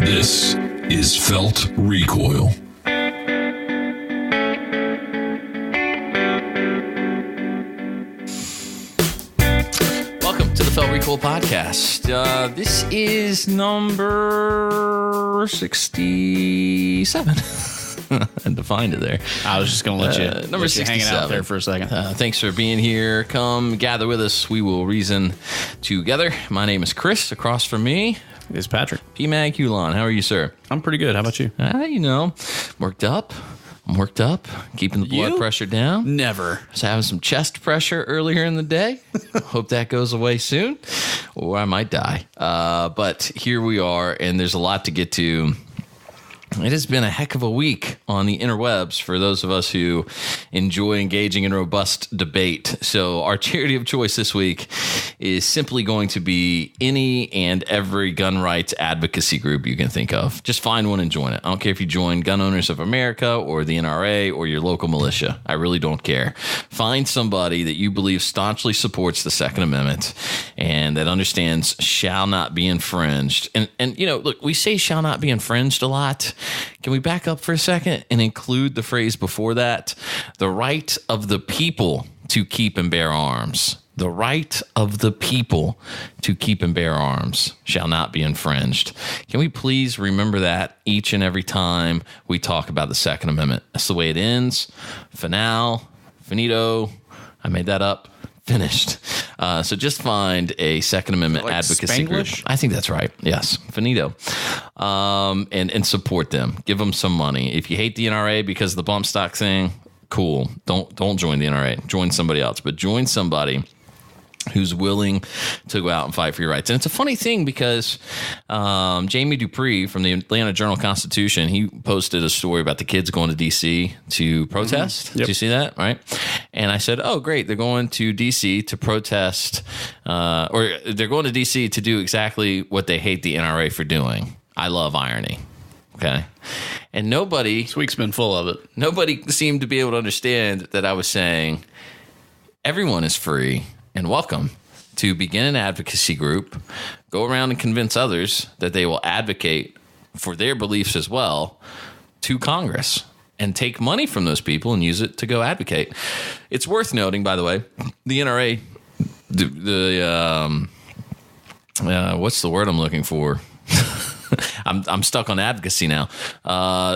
This is Felt Recoil. Welcome to the Felt Recoil podcast. This is number 67. I had to find it there. I was just going to let you number 67. Hanging out there for a second. Thanks for being here. Come gather with us. We will reason together. My name is Chris. Across from me It's Patrick. P-Mag Hulon. How are you, sir? I'm pretty good. How about you? Worked up. I'm worked up, keeping the blood pressure down. Never. I was having some chest pressure earlier in the day. Hope that goes away soon, or I might die. But here we are, and there's a lot to get to. It has been a heck of a week on the interwebs for those of us who enjoy engaging in robust debate. So our charity of choice this week is simply going to be any and every gun rights advocacy group you can think of. Just find one and join it. I don't care if you join Gun Owners of America or the NRA or your local militia. I really don't care. Find somebody that you believe staunchly supports the Second Amendment and that understands shall not be infringed. And you know, look, we say shall not be infringed a lot. Can we back up for a second and include the phrase before that? The right of the people to keep and bear arms. The right of the people to keep and bear arms shall not be infringed. Can we please remember that each and every time we talk about the Second Amendment? That's the way it ends. Finale, finito. I made that up. Finished. So just find a Second Amendment advocacy group. I think that's right. Yes. Finito. And support them. Give them some money. If you hate the NRA because of the bump stock thing, cool. Don't join the NRA. Join somebody else. But join somebody who's willing to go out and fight for your rights. And it's a funny thing because Jamie Dupree from the Atlanta Journal-Constitution, he posted a story about the kids going to D.C. to protest. Mm-hmm. Yep. Did you see that? Right. And I said, oh, great. They're going to D.C. to protest or they're going to D.C. to do exactly what they hate the NRA for doing. I love irony. Okay. And this week's been full of it. Nobody seemed to be able to understand that I was saying everyone is free and welcome to begin an advocacy group, go around and convince others that they will advocate for their beliefs as well to Congress and take money from those people and use it to go advocate. It's worth noting, by the way, the NRA, what's the word I'm looking for? I'm stuck on advocacy now.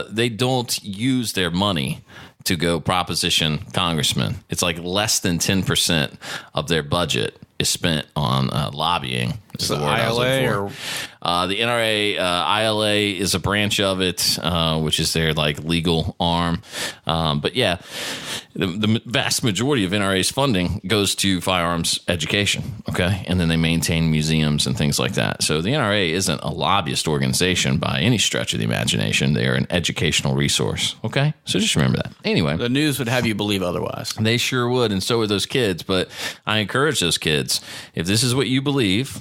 They don't use their money to go proposition congressmen. It's like less than 10% of their budget is spent on lobbying. Is the word ILA or the NRA? ILA is a branch of it, which is their like legal arm. But yeah, the vast majority of NRA's funding goes to firearms education. Okay, and then they maintain museums and things like that. So the NRA isn't a lobbyist organization by any stretch of the imagination. They are an educational resource. Okay, so just remember that. Anyway, the news would have you believe otherwise. They sure would, and so would those kids. But I encourage those kids, if this is what you believe,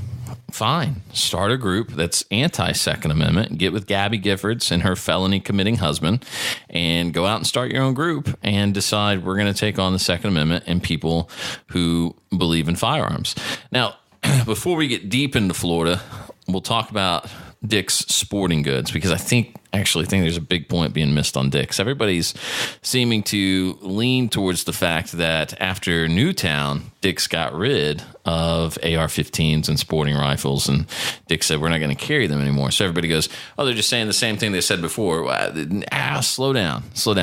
fine. Start a group that's anti-Second Amendment. Get with Gabby Giffords and her felony-committing husband and go out and start your own group and decide we're going to take on the Second Amendment and people who believe in firearms. Now, before we get deep into Florida, we'll talk about Dick's Sporting Goods because I think there's a big point being missed on Dick's. Everybody's seeming to lean towards the fact that after Newtown, Dick's got rid of AR-15s and sporting rifles, and Dick said, we're not going to carry them anymore. So everybody goes, oh, they're just saying the same thing they said before. Slow down,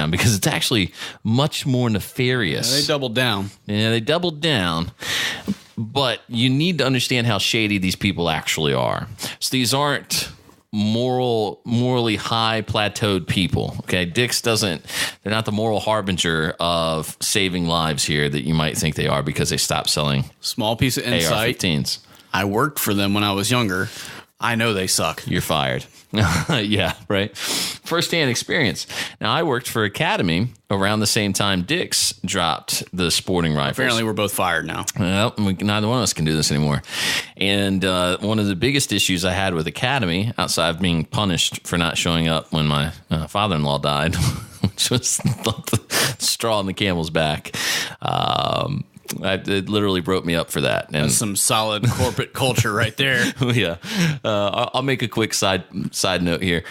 because it's actually much more nefarious. Yeah, they doubled down. Yeah, they doubled down. But you need to understand how shady these people actually are. So these aren't morally high plateaued people. Okay, Dick's they're not the moral harbinger of saving lives here that you might think they are because they stopped selling small piece of insight. AR-15s. I worked for them when I was younger. I know they suck. You're fired. Yeah, right. First-hand experience. Now, I worked for Academy around the same time Dick's dropped the sporting rifles. Apparently, we're both fired now. Well, neither one of us can do this anymore. And one of the biggest issues I had with Academy, outside of being punished for not showing up when my father-in-law died, which was the straw on the camel's back, It literally wrote me up for that. And That's some solid corporate culture right there. yeah. I'll make a quick side note here.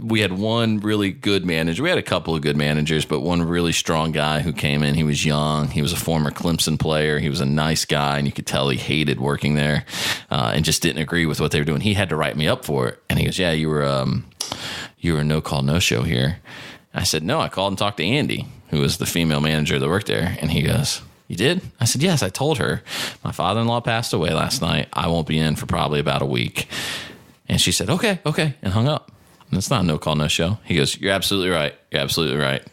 We had one really good manager. We had a couple of good managers, but one really strong guy who came in. He was young. He was a former Clemson player. He was a nice guy, and you could tell he hated working there and just didn't agree with what they were doing. He had to write me up for it. And he goes, yeah, you were a no-call, no-show here. I said, no, I called and talked to Andy, who was the female manager that worked there. And he goes, you did? I said, yes, I told her. My father-in-law passed away last night. I won't be in for probably about a week. And she said, okay, and hung up. And it's not a no-call, no-show. He goes, you're absolutely right. You're absolutely right.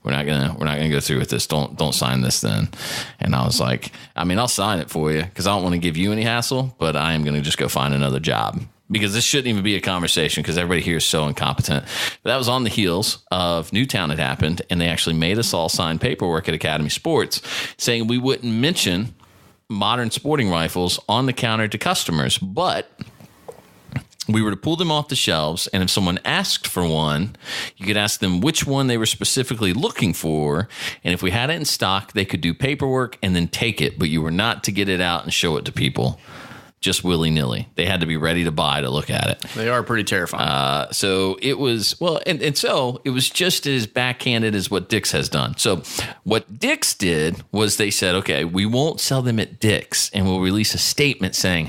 We're not gonna go through with this. Don't sign this then. And I was like, I mean, I'll sign it for you because I don't want to give you any hassle, but I am gonna just go find another job. Because this shouldn't even be a conversation because everybody here is so incompetent. But that was on the heels of Newtown had happened, and they actually made us all sign paperwork at Academy Sports saying we wouldn't mention modern sporting rifles on the counter to customers, but we were to pull them off the shelves, and if someone asked for one, you could ask them which one they were specifically looking for, and if we had it in stock, they could do paperwork and then take it, but you were not to get it out and show it to people. Just willy-nilly. They had to be ready to buy to look at it. They are pretty terrifying. So it was, well, and so it was just as backhanded as what Dick's has done. So what Dick's did was they said, okay, we won't sell them at Dick's, and we'll release a statement saying,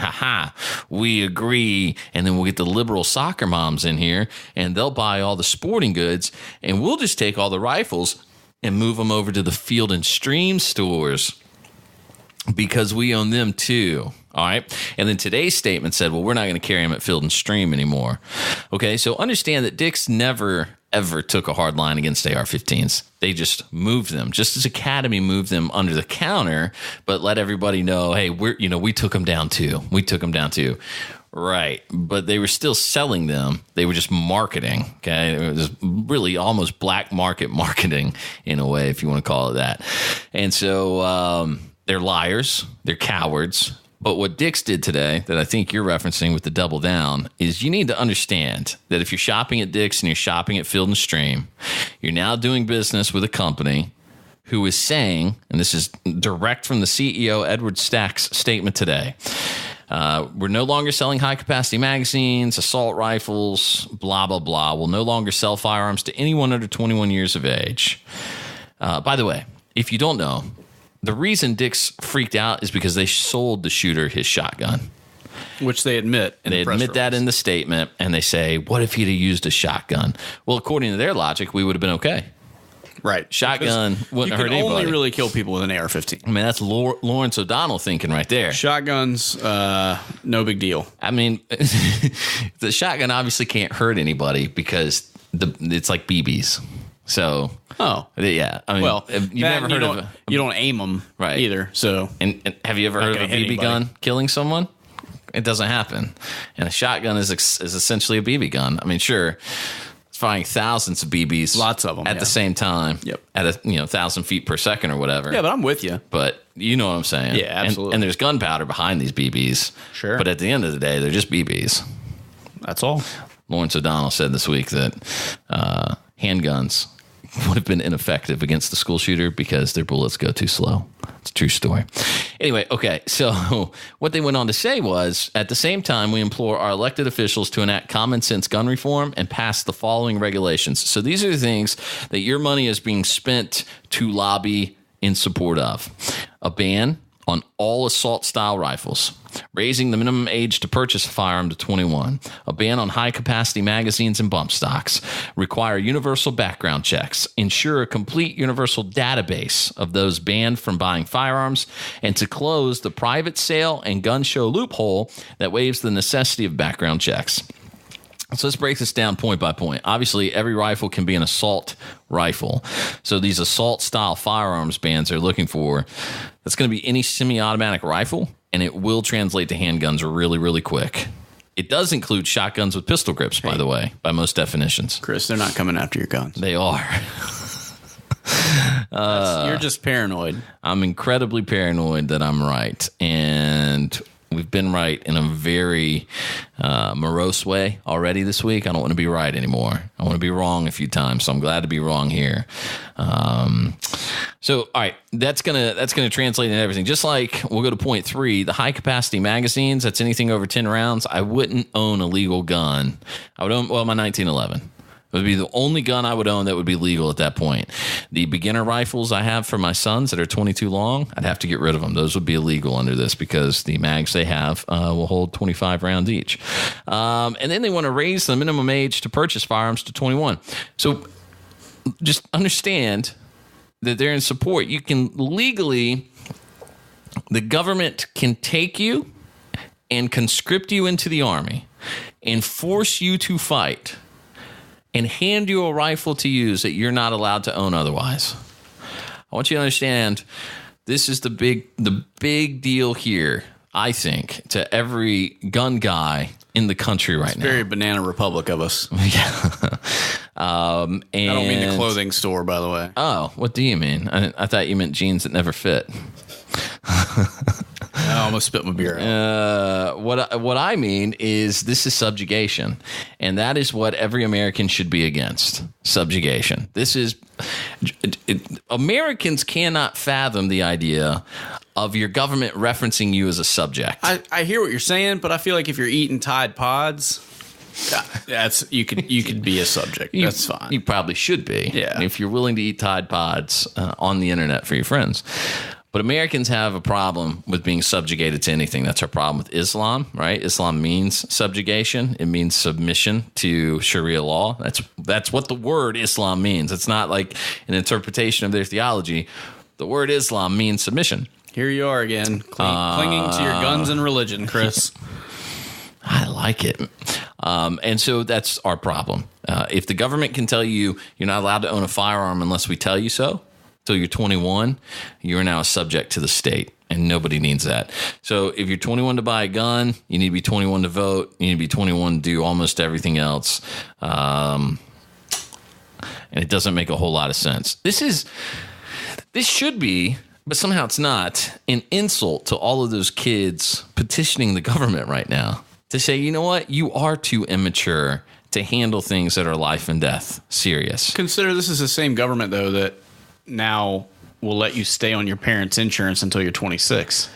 we agree, and then we'll get the liberal soccer moms in here, and they'll buy all the sporting goods, and we'll just take all the rifles and move them over to the Field and Stream stores because we own them too. All right. And then today's statement said, well, we're not going to carry them at Field and Stream anymore. Okay. So understand that Dick's never, ever took a hard line against AR-15s. They just moved them, just as Academy moved them under the counter, but let everybody know, hey, we took them down too. Right. But they were still selling them. They were just marketing. Okay. It was really almost black market marketing in a way, if you want to call it that. And so they're liars. They're cowards. But what Dick's did today that I think you're referencing with the double down is you need to understand that if you're shopping at Dick's and you're shopping at Field and Stream, you're now doing business with a company who is saying, and this is direct from the CEO, Edward Stack's statement today, we're no longer selling high-capacity magazines, assault rifles, blah, blah, blah. We'll no longer sell firearms to anyone under 21 years of age. By the way, if you don't know, the reason Dick's freaked out is because they sold the shooter his shotgun. Which they admit. And they admit that in the statement, and they say, what if he'd have used a shotgun? Well, according to their logic, we would have been okay. Right. Shotgun wouldn't hurt anybody. You can only really kill people with an AR-15. I mean, that's Lawrence O'Donnell thinking right there. Shotguns, no big deal. I mean, the shotgun obviously can't hurt anybody because it's like BBs. So, yeah. I mean, well, you've never heard of you don't aim them either. So, and have you ever heard of a BB gun killing someone? It doesn't happen. And a shotgun is essentially a BB gun. I mean, sure, it's firing thousands of BBs, lots of them at the same time. Yep. At 1,000 feet per second or whatever. Yeah, but I'm with you. But you know what I'm saying? Yeah, absolutely. And there's gunpowder behind these BBs. Sure. But at the end of the day, they're just BBs. That's all. Lawrence O'Donnell said this week that handguns would have been ineffective against the school shooter because their bullets go too slow. It's a true story. Anyway, okay, so what they went on to say was, at the same time, we implore our elected officials to enact common sense gun reform and pass the following regulations. So these are the things that your money is being spent to lobby in support of. A ban on all assault-style rifles, raising the minimum age to purchase a firearm to 21, a ban on high-capacity magazines and bump stocks, require universal background checks, ensure a complete universal database of those banned from buying firearms, and to close the private sale and gun show loophole that waives the necessity of background checks. So let's break this down point by point. Obviously, every rifle can be an assault rifle. So these assault-style firearms bans are looking for, that's going to be any semi-automatic rifle, and it will translate to handguns really, really quick. It does include shotguns with pistol grips, by the way, by most definitions. Chris, they're not coming after your guns. They are. You're just paranoid. I'm incredibly paranoid that I'm right. And we've been right in a very morose way already this week. I don't want to be right anymore. I want to be wrong a few times, so I'm glad to be wrong here. So, all right, that's gonna translate into everything. Just like we'll go to point 3, the high capacity magazines. That's anything over 10 rounds. I wouldn't own a legal gun. I would own my 1911. It would be the only gun I would own that would be legal at that point. The beginner rifles I have for my sons that are 22 long, I'd have to get rid of them. Those would be illegal under this because the mags they have will hold 25 rounds each. And then they want to raise the minimum age to purchase firearms to 21. So just understand that they're in support. You can legally, the government can take you and conscript you into the army and force you to fight and hand you a rifle to use that you're not allowed to own otherwise. I want you to understand this is the big deal here, I think, to every gun guy in the country right now. Very banana republic of us. Yeah. I don't mean the clothing store, by the way. Oh, what do you mean? I thought you meant jeans that never fit. I almost spit my beer out. What I mean is this is subjugation, and that is what every American should be against. Subjugation. This is Americans cannot fathom the idea of your government referencing you as a subject. I hear what you're saying, but I feel like if you're eating Tide Pods, you could be a subject. That's fine. You probably should be. Yeah. If you're willing to eat Tide Pods on the internet for your friends. But Americans have a problem with being subjugated to anything. That's our problem with Islam, right? Islam means subjugation. It means submission to Sharia law. That's what the word Islam means. It's not like an interpretation of their theology. The word Islam means submission. Here you are again, clinging to your guns and religion, Chris. I like it. And so that's our problem. If the government can tell you you're not allowed to own a firearm unless we tell you so, till you're 21, you're now a subject to the state, and nobody needs that. So if you're 21 to buy a gun, you need to be 21 to vote. You need to be 21 to do almost everything else. And it doesn't make a whole lot of sense. This should be, but somehow it's not, an insult to all of those kids petitioning the government right now to say, you know what, you are too immature to handle things that are life and death serious. Consider this is the same government, though, that now will let you stay on your parents' insurance until you're 26.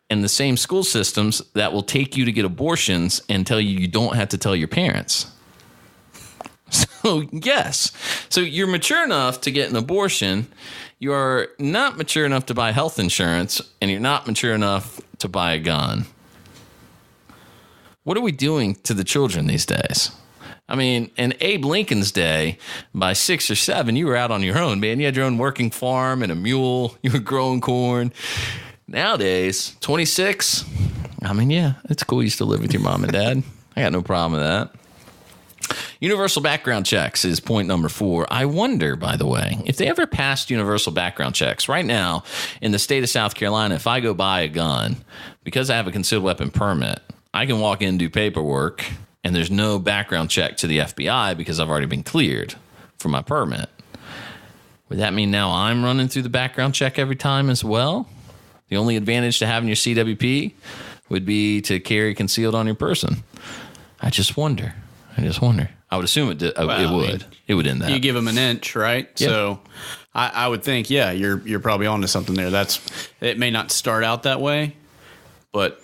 And the same school systems that will take you to get abortions and tell you don't have to tell your parents. So, yes. So you're mature enough to get an abortion. You're not mature enough to buy health insurance, and you're not mature enough to buy a gun. What are we doing to the children these days? I mean, in Abe Lincoln's day, by 6 or 7, you were out on your own, man. You had your own working farm and a mule. You were growing corn. Nowadays, 26, I mean, yeah, it's cool you still live with your mom and dad. I got no problem with that. Universal background checks is point number 4. I wonder, by the way, if they ever passed universal background checks. Right now, in the state of South Carolina, if I go buy a gun, because I have a concealed weapon permit, I can walk in and do paperwork, and there's no background check to the FBI because I've already been cleared for my permit. Would that mean now I'm running through the background check every time as well? The only advantage to having your CWP would be to carry concealed on your person. I just wonder. I would assume it would. It would end that. You give them an inch, right? Yeah. So I would think, yeah, you're probably onto something there. It may not start out that way, but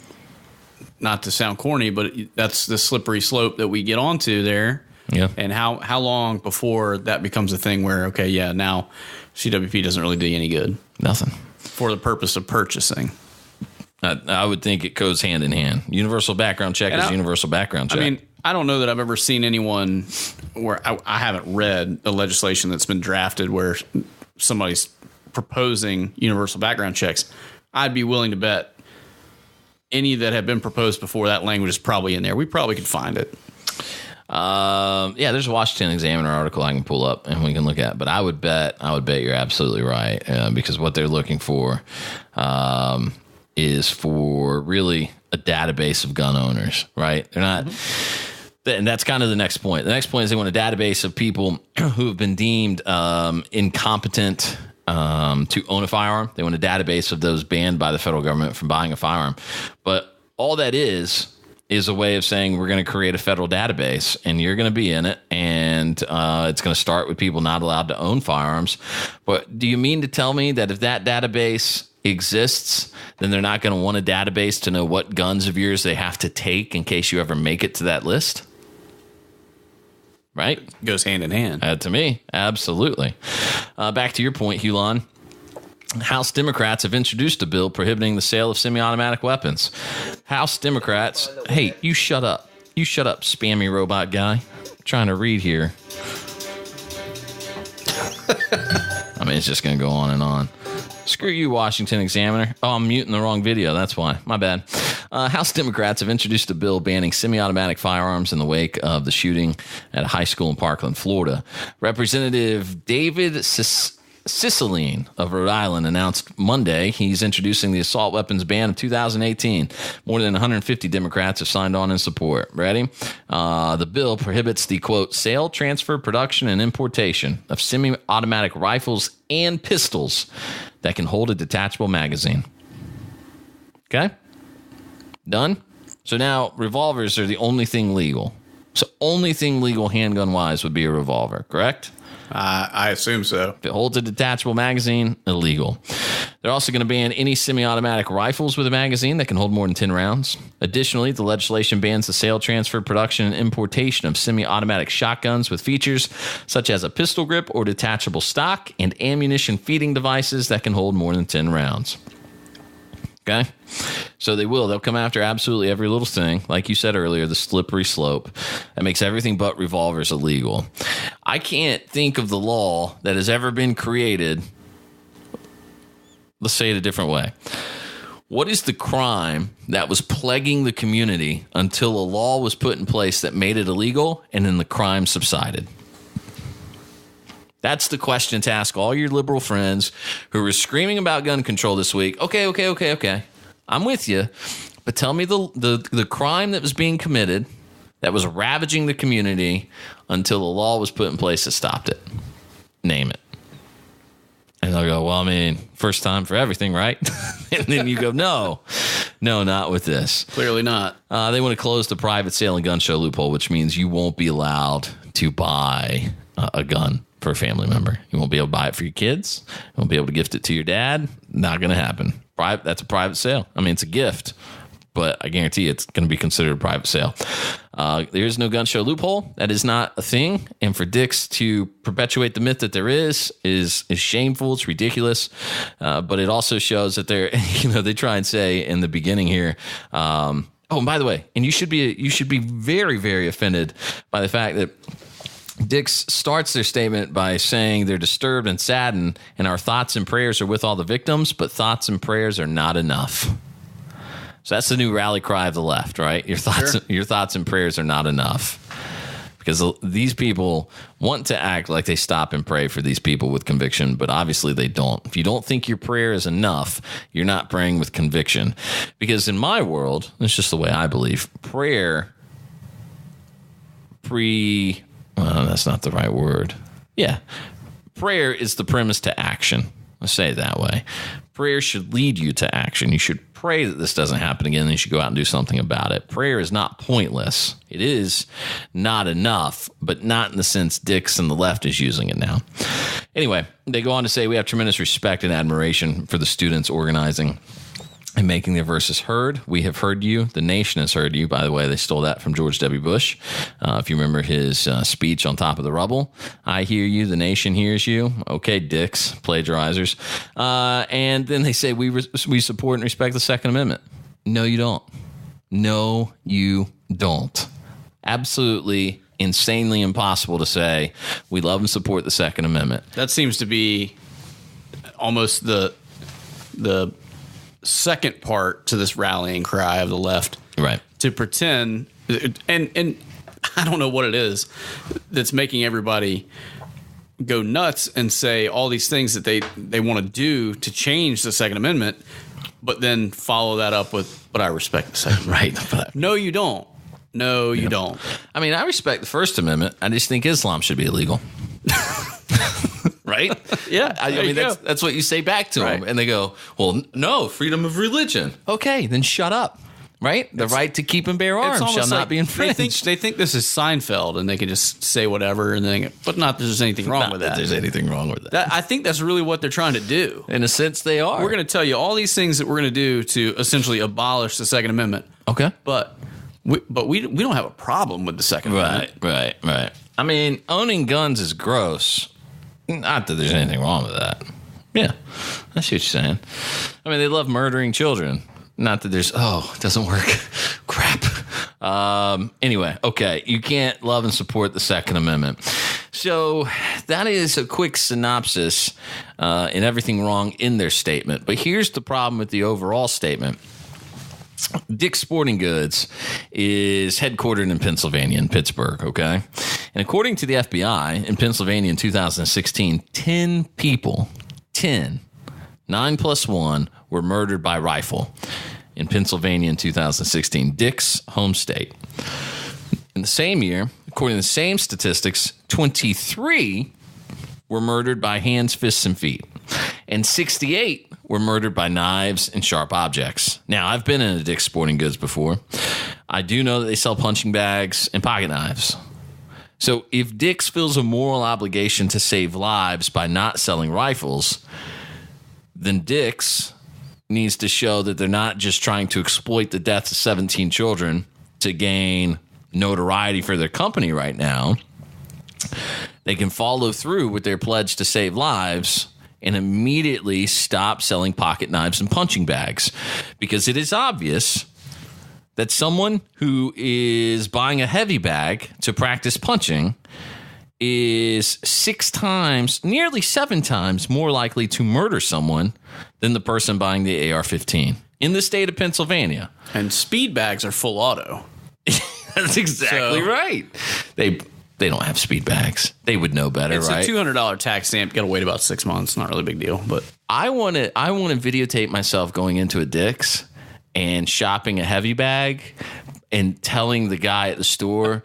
not to sound corny, but that's the slippery slope that we get onto there. Yeah. And how long before that becomes a thing where, okay, yeah, now CWP doesn't really do you any good. Nothing. For the purpose of purchasing. I would think it goes hand in hand. Universal background check is universal background check. I mean, I don't know that I've ever seen anyone where I haven't read the legislation that's been drafted where somebody's proposing universal background checks. I'd be willing to bet any that have been proposed before that language is probably in there. We probably could find it. Yeah, there's a Washington Examiner article I can pull up and we can look at. But I would bet you're absolutely right because what they're looking for is for really a database of gun owners, right? They're not. And that's kind of the next point. The next point is they want a database of people who have been deemed incompetent to own a firearm. They want a database of those banned by the federal government from buying a firearm. But all that is is a way of saying we're going to create a federal database and you're going to be in it, and it's going to start with people not allowed to own firearms. But do you mean to tell me that if that database exists, then they're not going to want a database to know what guns of yours they have to take in case you ever make it to that list? Right? It goes hand in hand. To me, absolutely. Back to your point, Hulon. House Democrats have introduced a bill prohibiting the sale of semi-automatic weapons. House Democrats, hey, you shut up. You shut up, spammy robot guy. I'm trying to read here. I mean, it's just going to go on and on. Screw you, Washington Examiner. Oh, I'm muting the wrong video. That's why. My bad. House Democrats have introduced a bill banning semi-automatic firearms in the wake of the shooting at a high school in Parkland, Florida. Representative David Cicilline of Rhode Island announced Monday he's introducing the assault weapons ban of 2018. More than 150 Democrats have signed on in support. Ready? The bill prohibits the, quote, sale, transfer, production, and importation of semi-automatic rifles and pistols that can hold a detachable magazine. Okay? Done? So now revolvers are the only thing legal. So only thing legal handgun-wise would be a revolver, correct? I assume so. If it holds a detachable magazine, illegal. They're also going to ban any semi-automatic rifles with a magazine that can hold more than 10 rounds. Additionally, the legislation bans the sale, transfer, production, and importation of semi-automatic shotguns with features such as a pistol grip or detachable stock and ammunition feeding devices that can hold more than 10 rounds. Okay? So they'll come after absolutely every little thing. Like you said earlier, the slippery slope that makes everything but revolvers illegal. I can't think of the law that has ever been created. Let's say it a different way. What is the crime that was plaguing the community until a law was put in place that made it illegal and then the crime subsided? That's the question to ask all your liberal friends who were screaming about gun control this week. Okay. I'm with you. But tell me the crime that was being committed that was ravaging the community until a law was put in place that stopped it. Name it. And they'll go, well, I mean, first time for everything, right? And then you go, no, not with this. Clearly not. They want to close the private sale and gun show loophole, which means you won't be allowed to buy a gun for a family member. You won't be able to buy it for your kids. You won't be able to gift it to your dad. Not going to happen. That's a private sale. I mean, it's a gift, but I guarantee you it's going to be considered a private sale. There is no gun show loophole. That is not a thing. And for dicks to perpetuate the myth that there is shameful. It's ridiculous. But it also shows that they try and say in the beginning here, oh, and by the way, and you should be very, very offended by the fact that Dix starts their statement by saying they're disturbed and saddened, and our thoughts and prayers are with all the victims, but thoughts and prayers are not enough. So that's the new rally cry of the left, right? Your thoughts and prayers are not enough. Because these people want to act like they stop and pray for these people with conviction, but obviously they don't. If you don't think your prayer is enough, you're not praying with conviction. Because in my world, it's just the way I believe, prayer that's not the right word. Yeah. Prayer is the premise to action. Let's say it that way. Prayer should lead you to action. You should pray that this doesn't happen again. And you should go out and do something about it. Prayer is not pointless. It is not enough, but not in the sense Dix and the left is using it now. Anyway, they go on to say we have tremendous respect and admiration for the students organizing and making their voices heard. We have heard you. The nation has heard you. By the way, they stole that from George W. Bush. If you remember his speech on top of the rubble, I hear you. The nation hears you. Okay, dicks, plagiarizers. And then they say we support and respect the Second Amendment. No, you don't. No, you don't. Absolutely insanely impossible to say we love and support the Second Amendment. That seems to be almost the second part to this rallying cry of the left, right? To pretend, and I don't know what it is that's making everybody go nuts and say all these things that they want to do to change the Second Amendment, but then follow that up with, but I respect the Second Amendment. Right? No, you don't. No, you don't. I mean, I respect the First Amendment. I just think Islam should be illegal. Right? Yeah. I mean, that's what you say back to them. And they go, well, no, freedom of religion. Okay, then shut up. right? The right to keep and bear arms shall not be infringed. They think this is Seinfeld and they can just say whatever, but not that there's anything wrong with that. There's anything wrong with that. I think that's really what they're trying to do. In a sense, they are. We're going to tell you all these things that we're going to do to essentially abolish the Second Amendment. Okay. But we don't have a problem with the Second Amendment. Right. I mean, owning guns is gross. Not that there's anything wrong with that. Yeah, I see what you're saying. I mean, they love murdering children. Not that there's, it doesn't work. Crap. Anyway, okay. You can't love and support the Second Amendment. So that is a quick synopsis and everything wrong in their statement. But here's the problem with the overall statement. Dick's Sporting Goods is headquartered in Pennsylvania, in Pittsburgh, okay? And according to the FBI, in Pennsylvania in 2016, 10 people, 9 plus 1, were murdered by rifle in Pennsylvania in 2016, Dick's home state. In the same year, according to the same statistics, 23 were murdered by hands, fists, and feet. And 68 were murdered by knives and sharp objects. Now, I've been in a Dick's Sporting Goods before. I do know that they sell punching bags and pocket knives. So if Dick's feels a moral obligation to save lives by not selling rifles, then Dick's needs to show that they're not just trying to exploit the deaths of 17 children to gain notoriety for their company right now. They can follow through with their pledge to save lives and immediately stop selling pocket knives and punching bags, because it is obvious that someone who is buying a heavy bag to practice punching is 6 times, nearly 7 times more likely to murder someone than the person buying the AR-15 in the state of Pennsylvania. And speed bags are full auto. That's exactly right. They don't have speed bags. They would know better, it's right? It's a $200 tax stamp. You got to wait about 6 months. Not really a big deal, but I want to videotape myself going into a Dick's and shopping a heavy bag and telling the guy at the store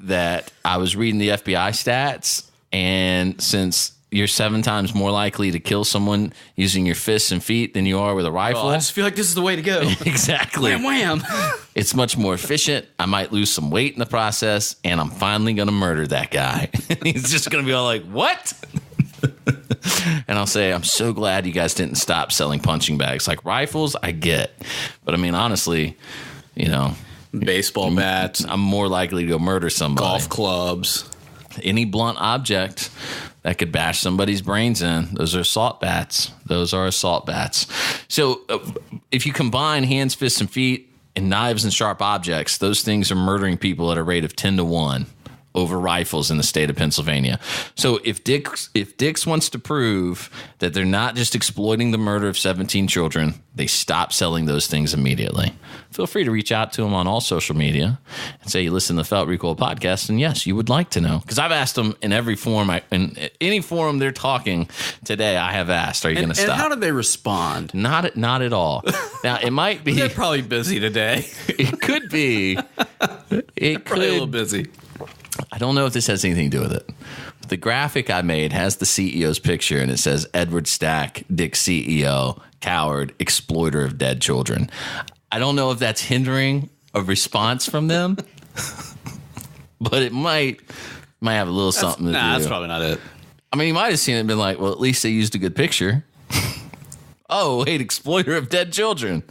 that I was reading the FBI stats, and since you're 7 times more likely to kill someone using your fists and feet than you are with a rifle. I just feel like this is the way to go. Exactly. Wham, wham. It's much more efficient. I might lose some weight in the process, and I'm finally going to murder that guy. He's just going to be all like, what? And I'll say, I'm so glad you guys didn't stop selling punching bags. Like rifles, I get. But I mean, honestly, baseball bats. I'm more likely to go murder somebody. Golf clubs. Any blunt object that could bash somebody's brains in. Those are assault bats. So if you combine hands, fists, and feet and knives and sharp objects, those things are murdering people at a rate of 10-1 over rifles in the state of Pennsylvania. So if Dick's wants to prove that they're not just exploiting the murder of 17 children, they stop selling those things immediately. Feel free to reach out to them on all social media and say you listen to the Felt Recoil podcast, and yes, you would like to know. Because I've asked them in every forum, in any forum they're talking today, I have asked, are you going to stop? And how did they respond? Not at all. Now, it might be... They're probably busy today. It could be. It could be a little busy. I don't know if this has anything to do with it. The graphic I made has the CEO's picture, and it says Edward Stack, Dick's CEO, coward, exploiter of dead children. I don't know if that's hindering a response from them, but it might have a little something to do. That's probably not it. I mean, you might have seen it and been like, well, at least they used a good picture. Oh, wait, exploiter of dead children.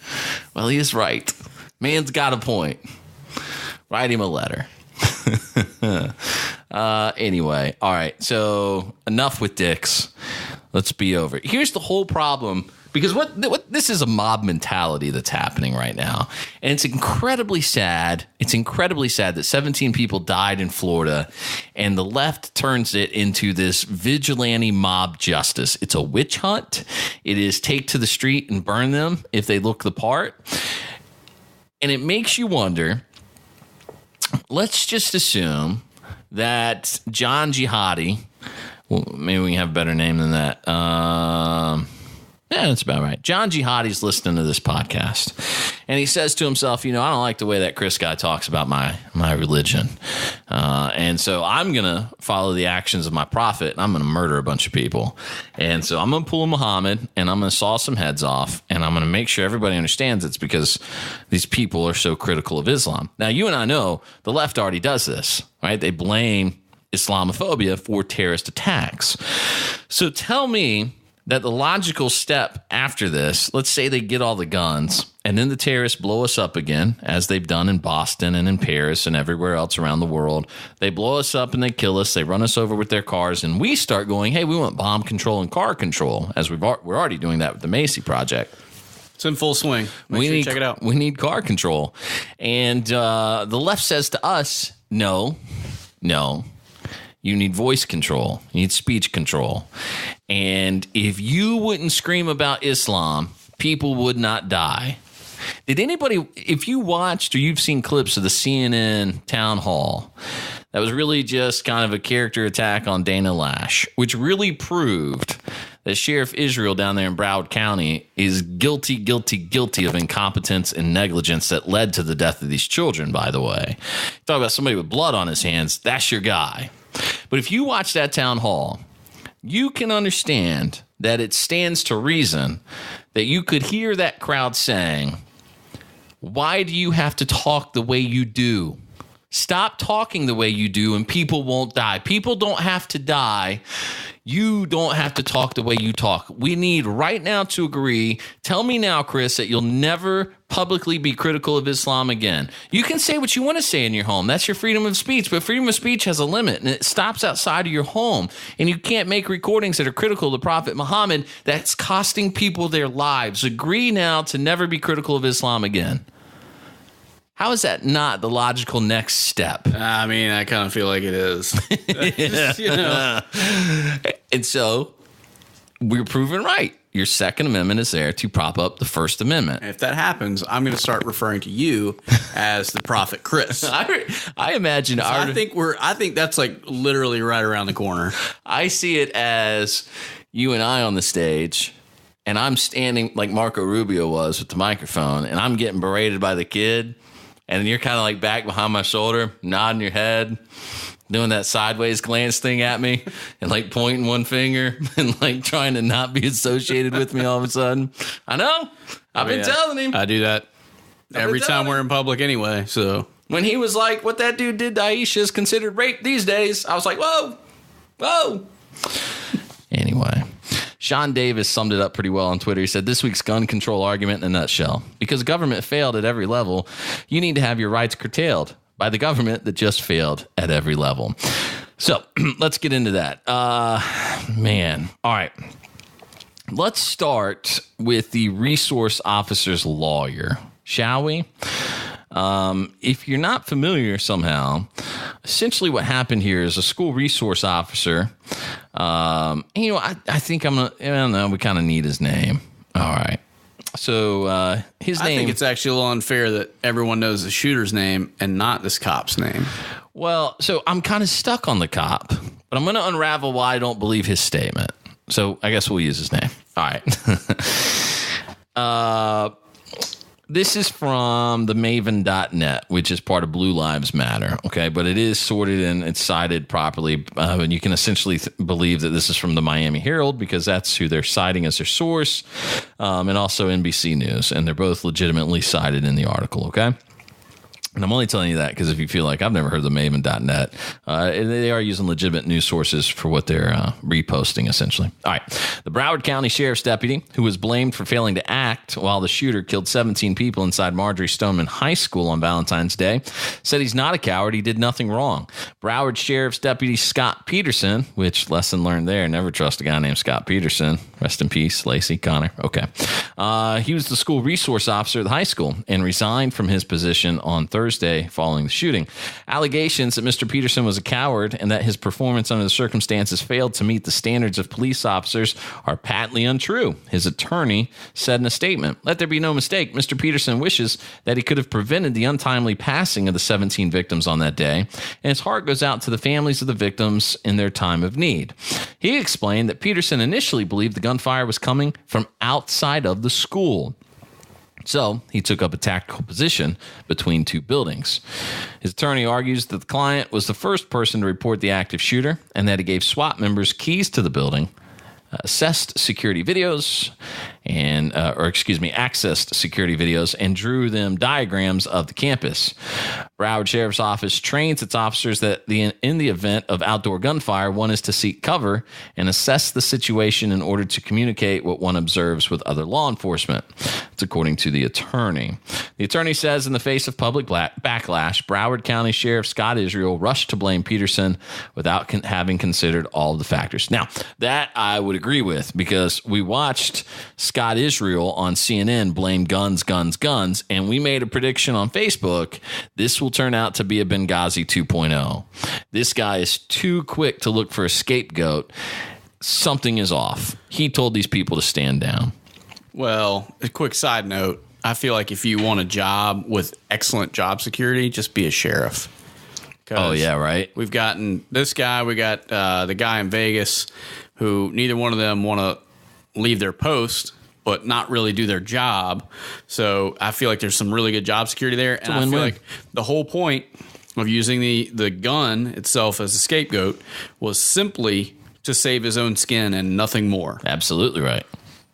Well, he is right. Man's got a point. Write him a letter. Anyway, all right. So enough with Dick's. Let's be over. Here's the whole problem, because what this is a mob mentality that's happening right now, and it's incredibly sad. It's incredibly sad that 17 people died in Florida, and the left turns it into this vigilante mob justice. It's a witch hunt. It is take to the street and burn them if they look the part, and it makes you wonder. Let's just assume that John Jihadi, well, maybe we can have a better name than that. Yeah, that's about right. John Jihadi's listening to this podcast, and he says to himself, I don't like the way that Chris guy talks about my religion. And so I'm going to follow the actions of my prophet, and I'm going to murder a bunch of people. And so I'm going to pull a Muhammad, and I'm going to saw some heads off, and I'm going to make sure everybody understands it's because these people are so critical of Islam. Now, you and I know the left already does this, right? They blame Islamophobia for terrorist attacks. So tell me that the logical step after this, let's say they get all the guns and then the terrorists blow us up again, as they've done in Boston and in Paris and everywhere else around the world. They blow us up and they kill us. They run us over with their cars, and we start going, hey, we want bomb control and car control, as we're already doing that with the Macy Project. It's in full swing. Make sure you check it out. We need car control. And the left says to us, no. You need voice control. You need speech control. And if you wouldn't scream about Islam, people would not die. Did anybody, if you watched or you've seen clips of the CNN town hall, that was really just kind of a character attack on Dana Lash, which really proved that Sheriff Israel down there in Broward County is guilty of incompetence and negligence that led to the death of these children, by the way. Talk about somebody with blood on his hands, that's your guy. But if you watch that town hall, you can understand that it stands to reason that you could hear that crowd saying, why do you have to talk the way you do? Stop talking the way you do and people won't die. People don't have to die. You don't have to talk the way you talk. We need right now to agree. Tell me now, Chris, that you'll never publicly be critical of Islam again. You can say what you want to say in your home. That's your freedom of speech. But freedom of speech has a limit, and it stops outside of your home. And you can't make recordings that are critical of the Prophet Muhammad. That's costing people their lives. Agree now to never be critical of Islam again. How is that not the logical next step? I mean, I kind of feel like it is. And so we're proven right. Your Second Amendment is there to prop up the First Amendment. If that happens, I'm going to start referring to you as the Prophet Chris. I imagine. So I think that's like literally right around the corner. I see it as you and I on the stage, and I'm standing like Marco Rubio was with the microphone, and I'm getting berated by the kid. And you're kind of like back behind my shoulder, nodding your head, doing that sideways glance thing at me and like pointing one finger and like trying to not be associated with me all of a sudden. I know. I've been telling him. I do that every time we're in public anyway. So when he was like, what that dude did to Aisha is considered rape these days, I was like, whoa. Anyway. Sean Davis summed it up pretty well on Twitter. He said, this week's gun control argument in a nutshell. Because government failed at every level, you need to have your rights curtailed by the government that just failed at every level. So let's get into that. Man. All right. Let's start with the resource officer's lawyer, shall we? If you're not familiar somehow, essentially what happened here is a school resource officer. I think I don't know, we kind of need his name. All right. So his name. I think it's actually a little unfair that everyone knows the shooter's name and not this cop's name. Well, so I'm kind of stuck on the cop, but I'm going to unravel why I don't believe his statement. So I guess we'll use his name. All right. This is from the Maven.net, which is part of Blue Lives Matter. Okay, but it is sorted and it's cited properly. And you can essentially believe that this is from the Miami Herald because that's who they're citing as their source, and also NBC News. And they're both legitimately cited in the article. Okay. And I'm only telling you that because if you feel like I've never heard of the Maven.net, they are using legitimate news sources for what they're reposting, essentially. All right. The Broward County Sheriff's deputy, who was blamed for failing to act while the shooter killed 17 people inside Marjorie Stoneman High School on Valentine's Day, said he's not a coward. He did nothing wrong. Broward Sheriff's deputy Scott Peterson, which lesson learned there, never trust a guy named Scott Peterson. Rest in peace, Lacey Connor. Okay. He was the school resource officer at the high school and resigned from his position on Thursday Thursday following the shooting. Allegations that Mr. Peterson was a coward and that his performance under the circumstances failed to meet the standards of police officers are patently untrue, his attorney said in a statement. Let there be no mistake, Mr. Peterson wishes that he could have prevented the untimely passing of the 17 victims on that day, and his heart goes out to the families of the victims in their time of need. He explained that Peterson initially believed the gunfire was coming from outside of the school. So he took up a tactical position between two buildings. His attorney argues that the client was the first person to report the active shooter and that he gave SWAT members keys to the building, accessed security videos and drew them diagrams of the campus. Broward Sheriff's Office trains its officers that in the event of outdoor gunfire, one is to seek cover and assess the situation in order to communicate what one observes with other law enforcement. That's according to the attorney. The attorney says in the face of public backlash, Broward County Sheriff Scott Israel rushed to blame Peterson without having considered all of the factors. Now, that I would agree with, because we watched Scott Israel on CNN blame guns, and we made a prediction on Facebook. This will turn out to be a Benghazi 2.0. This guy is too quick to look for a scapegoat. Something is off. He told these people to stand down. Well, A quick side note, I feel like if you want a job with excellent job security, just be a sheriff. Oh, yeah, right? We've gotten this guy, we got the guy in Vegas who neither one of them want to leave their post but not really do their job. So I feel like there's some really good job security there. And I feel like the whole point of using the gun itself as a scapegoat was simply to save his own skin and nothing more. Absolutely right.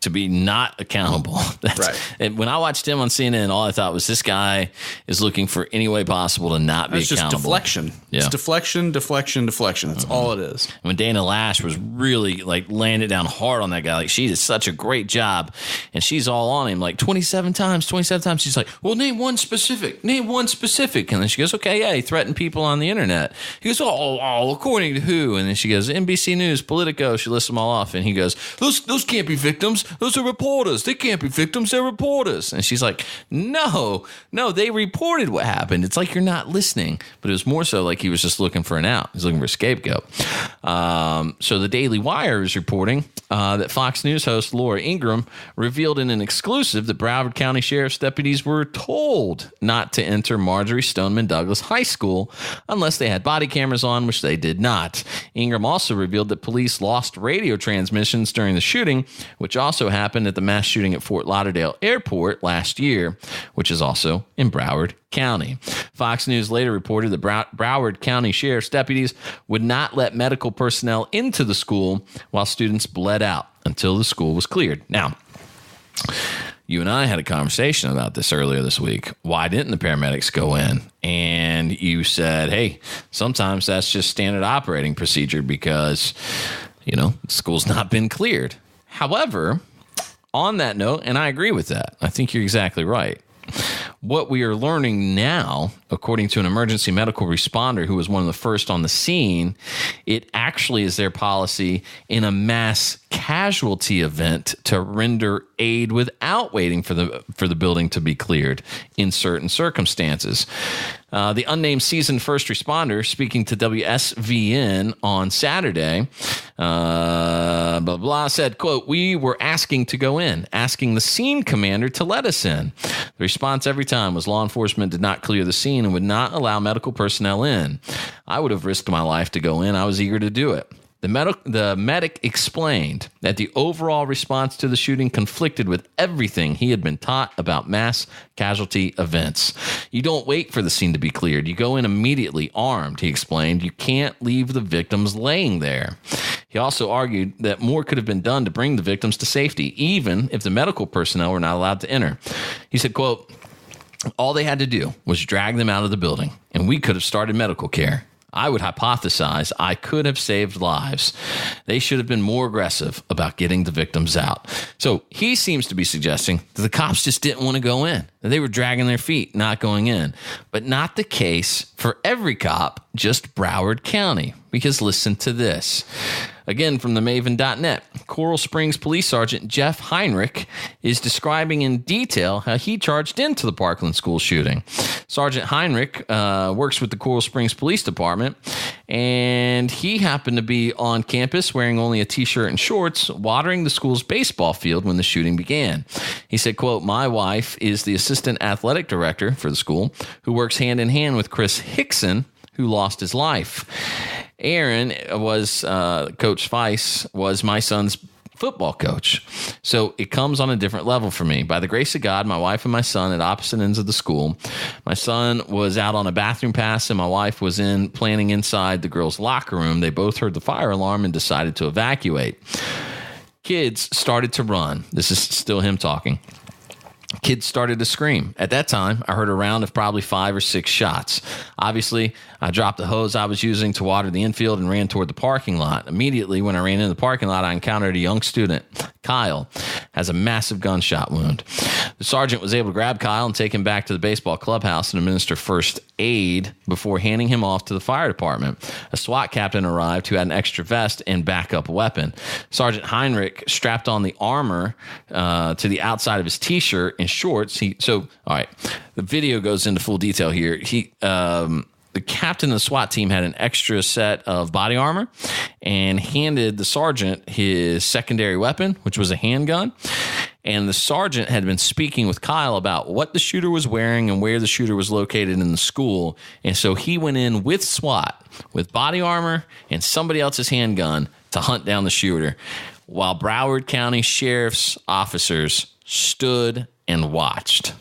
To be not accountable. That's right. And when I watched him on CNN, all I thought was this guy is looking for any way possible to not be accountable. It's just deflection. Yeah. It's deflection. That's all it is. When Dana Lash was really laying it down hard on that guy, she did such a great job, and she's all on him 27 times. She's like, well, name one specific. And then she goes, okay, yeah, he threatened people on the internet. He goes, oh, according to who? And then she goes, NBC News, Politico. She lists them all off, and he goes, those can't be victims. Those are reporters. They can't be victims. They're reporters. And she's like, no, they reported what happened. It's like you're not listening. But it was more so like he was just looking for an out. He's looking for a scapegoat. So the Daily Wire is reporting that Fox News host Laura Ingraham revealed in an exclusive that Broward County Sheriff's deputies were told not to enter Marjorie Stoneman Douglas High School unless they had body cameras on, which they did not. Ingraham also revealed that police lost radio transmissions during the shooting, which also happened at the mass shooting at Fort Lauderdale Airport last year, which is also in Broward County. Fox News later reported that Broward County Sheriff's deputies would not let medical personnel into the school while students bled out until the school was cleared. Now, you and I had a conversation about this earlier this week. Why didn't the paramedics go in? And you said, hey, sometimes that's just standard operating procedure because, the school's not been cleared. However, on that note, and I agree with that, I think you're exactly right. What we are learning now, according to an emergency medical responder who was one of the first on the scene, it actually is their policy in a mass casualty event to render aid without waiting for the building to be cleared in certain circumstances. The unnamed seasoned first responder speaking to WSVN on Saturday, said, quote, we were asking to go in, asking the scene commander to let us in. The response every time was law enforcement did not clear the scene and would not allow medical personnel in. I would have risked my life to go in. I was eager to do it. The medic explained that the overall response to the shooting conflicted with everything he had been taught about mass casualty events. You don't wait for the scene to be cleared. You go in immediately armed, he explained. You can't leave the victims laying there. He also argued that more could have been done to bring the victims to safety, even if the medical personnel were not allowed to enter. He said, quote, all they had to do was drag them out of the building, and we could have started medical care. I would hypothesize I could have saved lives. They should have been more aggressive about getting the victims out. So he seems to be suggesting that the cops just didn't want to go in, that they were dragging their feet, not going in. But not the case for every cop, just Broward County. Because listen to this. Again, from the Maven.net, Coral Springs Police Sergeant Jeff Heinrich is describing in detail how he charged into the Parkland school shooting. Sergeant Heinrich works with the Coral Springs Police Department, and he happened to be on campus wearing only a t-shirt and shorts, watering the school's baseball field when the shooting began. He said, quote, "My wife is the assistant athletic director for the school, who works hand in hand with Chris Hickson, who lost his life. Aaron was, Coach Weiss was my son's football coach. So it comes on a different level for me. By the grace of God, my wife and my son at opposite ends of the school. My son was out on a bathroom pass and my wife was planning inside the girls' locker room. They both heard the fire alarm and decided to evacuate. Kids started to run." This is still him talking. "Kids started to scream. At that time, I heard a round of probably 5 or 6 shots. Obviously, I dropped the hose I was using to water the infield and ran toward the parking lot. Immediately, when I ran into the parking lot, I encountered a young student. Kyle has a massive gunshot wound. The sergeant was able to grab Kyle and take him back to the baseball clubhouse and administer first aid before handing him off to the fire department. A SWAT captain arrived who had an extra vest and backup weapon. Sergeant Heinrich strapped on the armor to the outside of his t-shirt and shorts. All right, the video goes into full detail here. The captain of the SWAT team had an extra set of body armor and handed the sergeant his secondary weapon, which was a handgun. And the sergeant had been speaking with Kyle about what the shooter was wearing and where the shooter was located in the school. And so he went in with SWAT, with body armor and somebody else's handgun to hunt down the shooter, while Broward County Sheriff's officers stood and watched.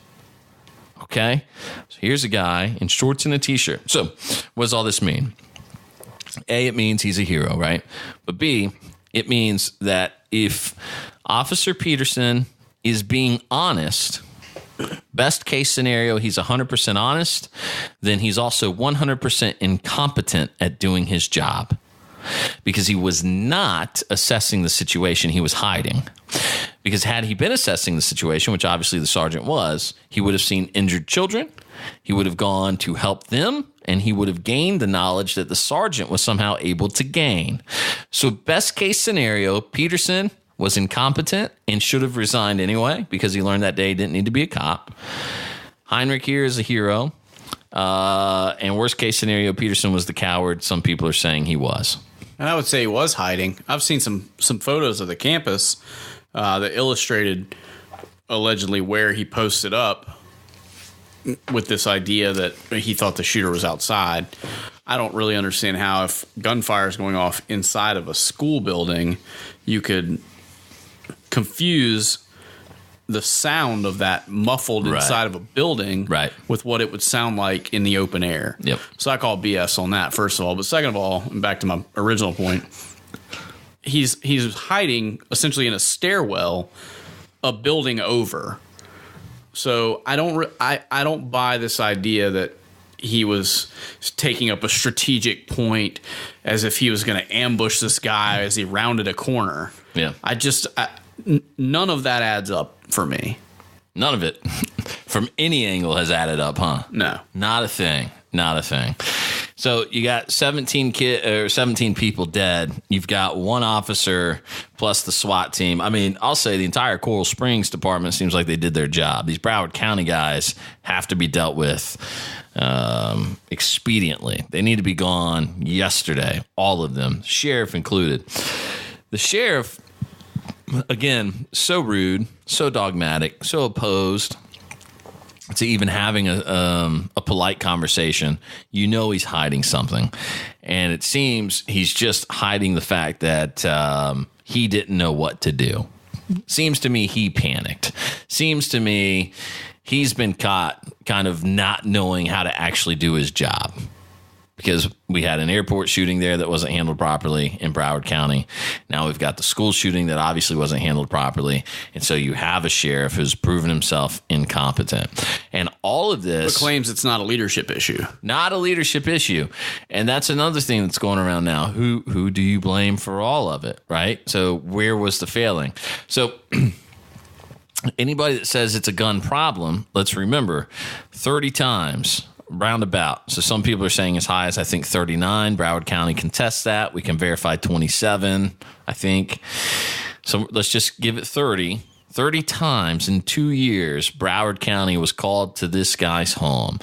Okay, so here's a guy in shorts and a t-shirt. So what does all this mean? A, it means he's a hero, right? But B, it means that if Officer Peterson is being honest, best case scenario, he's 100% honest, then he's also 100% incompetent at doing his job. Because he was not assessing the situation, he was hiding. Because had he been assessing the situation, which obviously the sergeant was, he would have seen injured children, he would have gone to help them, and he would have gained the knowledge that the sergeant was somehow able to gain. So best case scenario, Peterson was incompetent and should have resigned anyway because he learned that day he didn't need to be a cop. Heinrich here is a hero. And worst case scenario, Peterson was the coward some people are saying he was. And I would say he was hiding. I've seen some photos of the campus that illustrated allegedly where he posted up with this idea that he thought the shooter was outside. I don't really understand how, if gunfire is going off inside of a school building, you could confuse the sound of that muffled inside of a building with what it would sound like in the open air. Yep. So I call BS on that, first of all. But second of all, and back to my original point, he's hiding essentially in a stairwell a building over. So I don't buy this idea that he was taking up a strategic point as if he was going to ambush this guy as he rounded a corner. Yeah. None of that adds up for me. None of it from any angle has added up, huh? No. Not a thing. Not a thing. So you got 17 people dead. You've got one officer plus the SWAT team. I mean, I'll say the entire Coral Springs department seems like they did their job. These Broward County guys have to be dealt with expediently. They need to be gone yesterday, all of them, sheriff included. The sheriff, again, so rude, so dogmatic, so opposed to even having a polite conversation. You know he's hiding something. And it seems he's just hiding the fact that he didn't know what to do. Seems to me he panicked. Seems to me he's been caught kind of not knowing how to actually do his job. Because we had an airport shooting there that wasn't handled properly in Broward County. Now we've got the school shooting that obviously wasn't handled properly. And so you have a sheriff who's proven himself incompetent. And all of this... But claims it's not a leadership issue. Not a leadership issue. And that's another thing that's going around now. Who do you blame for all of it, right? So where was the failing? So... Anybody that says it's a gun problem, let's remember 30 times roundabout. So some people are saying as high as, I think, 39. Broward County contests that. We can verify 27, I think. So let's just give it 30. 30 times in 2 years, Broward County was called to this guy's home.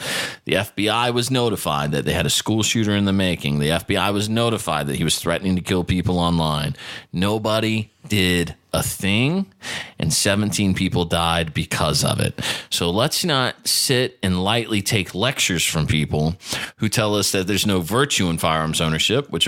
The FBI was notified that they had a school shooter in the making. The FBI was notified that he was threatening to kill people online. Nobody did a thing, and 17 people died because of it. So let's not sit and lightly take lectures from people who tell us that there's no virtue in firearms ownership, which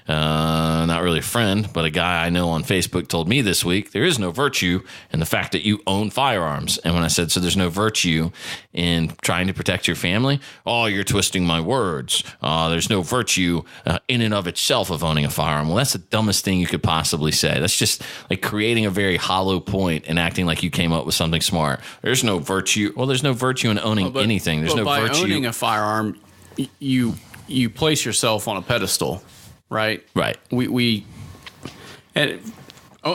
not really a friend, but a guy I know on Facebook told me this week, there is no virtue in the fact that you own firearms. And when I said, so there's no virtue in trying to protect your family, oh, you're twisting my words. There's no virtue in and of itself of owning a firearm. Well, that's the dumbest thing you could possibly say. That's just like creating a very hollow point and acting like you came up with something smart. There's no virtue. Well, there's no virtue in owning anything. There's no virtue. By owning a firearm, you place yourself on a pedestal, right? Right. And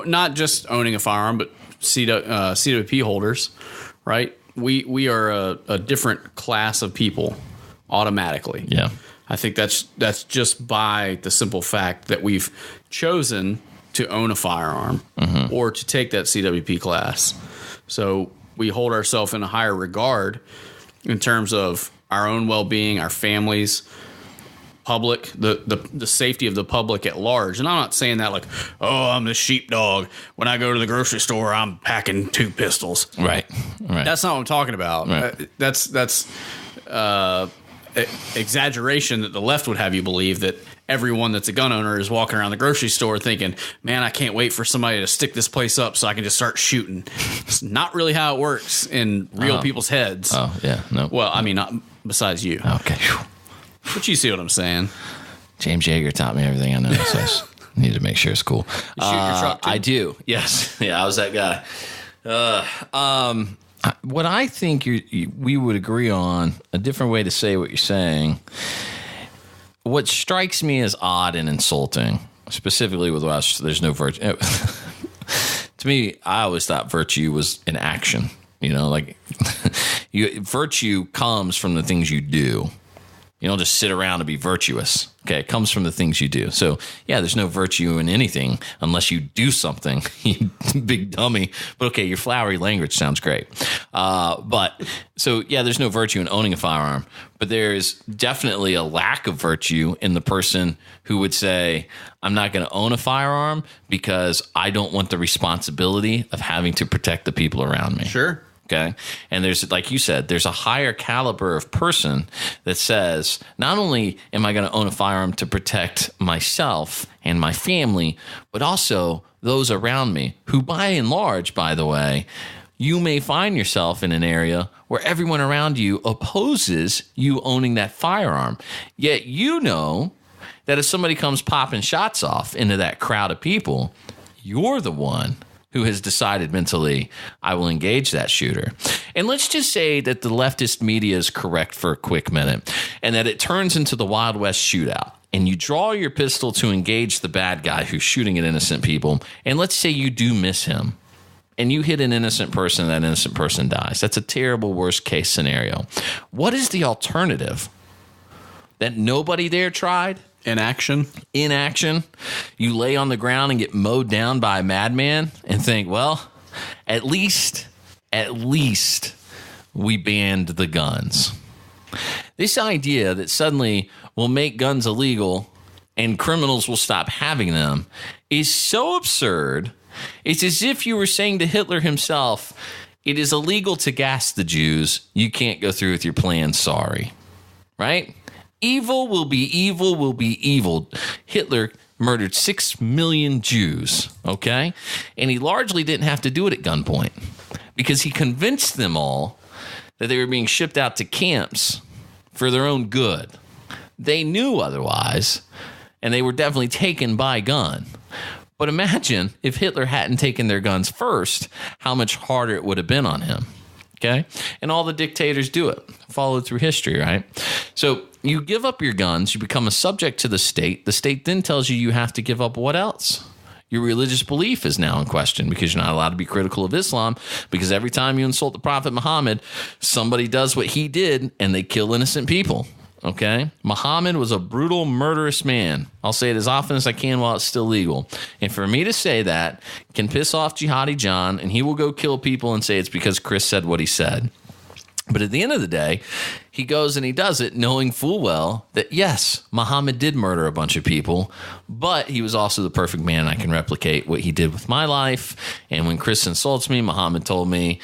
not just owning a firearm, but CWP holders, right? We are a different class of people automatically. Yeah. I think that's just by the simple fact that we've chosen to own a firearm or to take that CWP class. So we hold ourselves in a higher regard in terms of our own well-being, our families, public, the safety of the public at large. And I'm not saying that like, oh, I'm the sheepdog. When I go to the grocery store, I'm packing 2 pistols. Right. That's not what I'm talking about. Right. That's exaggeration that the left would have you believe that everyone that's a gun owner is walking around the grocery store thinking, man, I can't wait for somebody to stick this place up so I can just start shooting. It's not really how it works in real people's heads. Oh, yeah. No. Well, I mean, not besides you. Okay. But you see what I'm saying. James Yeager taught me everything I know, so I need to make sure it's cool. You shoot your truck too? I do. Yes. Yeah, I was that guy. What I think we would agree on, a different way to say what you're saying, what strikes me as odd and insulting, specifically with us, there's no virtue. To me, I always thought virtue was an action. Like virtue comes from the things you do. You don't just sit around and be virtuous. Okay, it comes from the things you do. So, yeah, there's no virtue in anything unless you do something, you big dummy. But, okay, your flowery language sounds great. There's no virtue in owning a firearm. But there's definitely a lack of virtue in the person who would say, I'm not going to own a firearm because I don't want the responsibility of having to protect the people around me. Sure. Okay. And there's, like you said, there's a higher caliber of person that says, not only am I going to own a firearm to protect myself and my family, but also those around me who, by and large, by the way, you may find yourself in an area where everyone around you opposes you owning that firearm. Yet you know that if somebody comes popping shots off into that crowd of people, you're the one who has decided mentally, I will engage that shooter. And let's just say that the leftist media is correct for a quick minute and that it turns into the Wild West shootout. And you draw your pistol to engage the bad guy who's shooting at innocent people. And let's say you do miss him and you hit an innocent person and that innocent person dies. That's a terrible worst case scenario. What is the alternative? That nobody there tried? Inaction. You lay on the ground and get mowed down by a madman and think, well, at least we banned the guns. This idea that suddenly we'll make guns illegal and criminals will stop having them is so absurd. It's as if you were saying to Hitler himself, it is illegal to gas the Jews. You can't go through with your plan. Sorry. Right? Evil will be evil will be evil. Hitler murdered 6 million Jews, okay? And he largely didn't have to do it at gunpoint because he convinced them all that they were being shipped out to camps for their own good. They knew otherwise, and they were definitely taken by gun. But imagine if Hitler hadn't taken their guns first, how much harder it would have been on him, okay? And all the dictators do it, followed through history, right? So you give up your guns, you become a subject to the state. The state then tells you you have to give up what else? your religious belief is now in question because you're not allowed to be critical of Islam, because every time you insult the Prophet Muhammad, somebody does what he did and they kill innocent people. Okay? Muhammad was a brutal, murderous man. I'll say it as often as I can while it's still legal. And for me to say that can piss off Jihadi John, and he will go kill people and say it's because Chris said what he said. But at the end of the day, he goes and he does it knowing full well that, yes, Muhammad did murder a bunch of people, but he was also the perfect man. I can replicate what he did with my life. And when Chris insults me, Muhammad told me,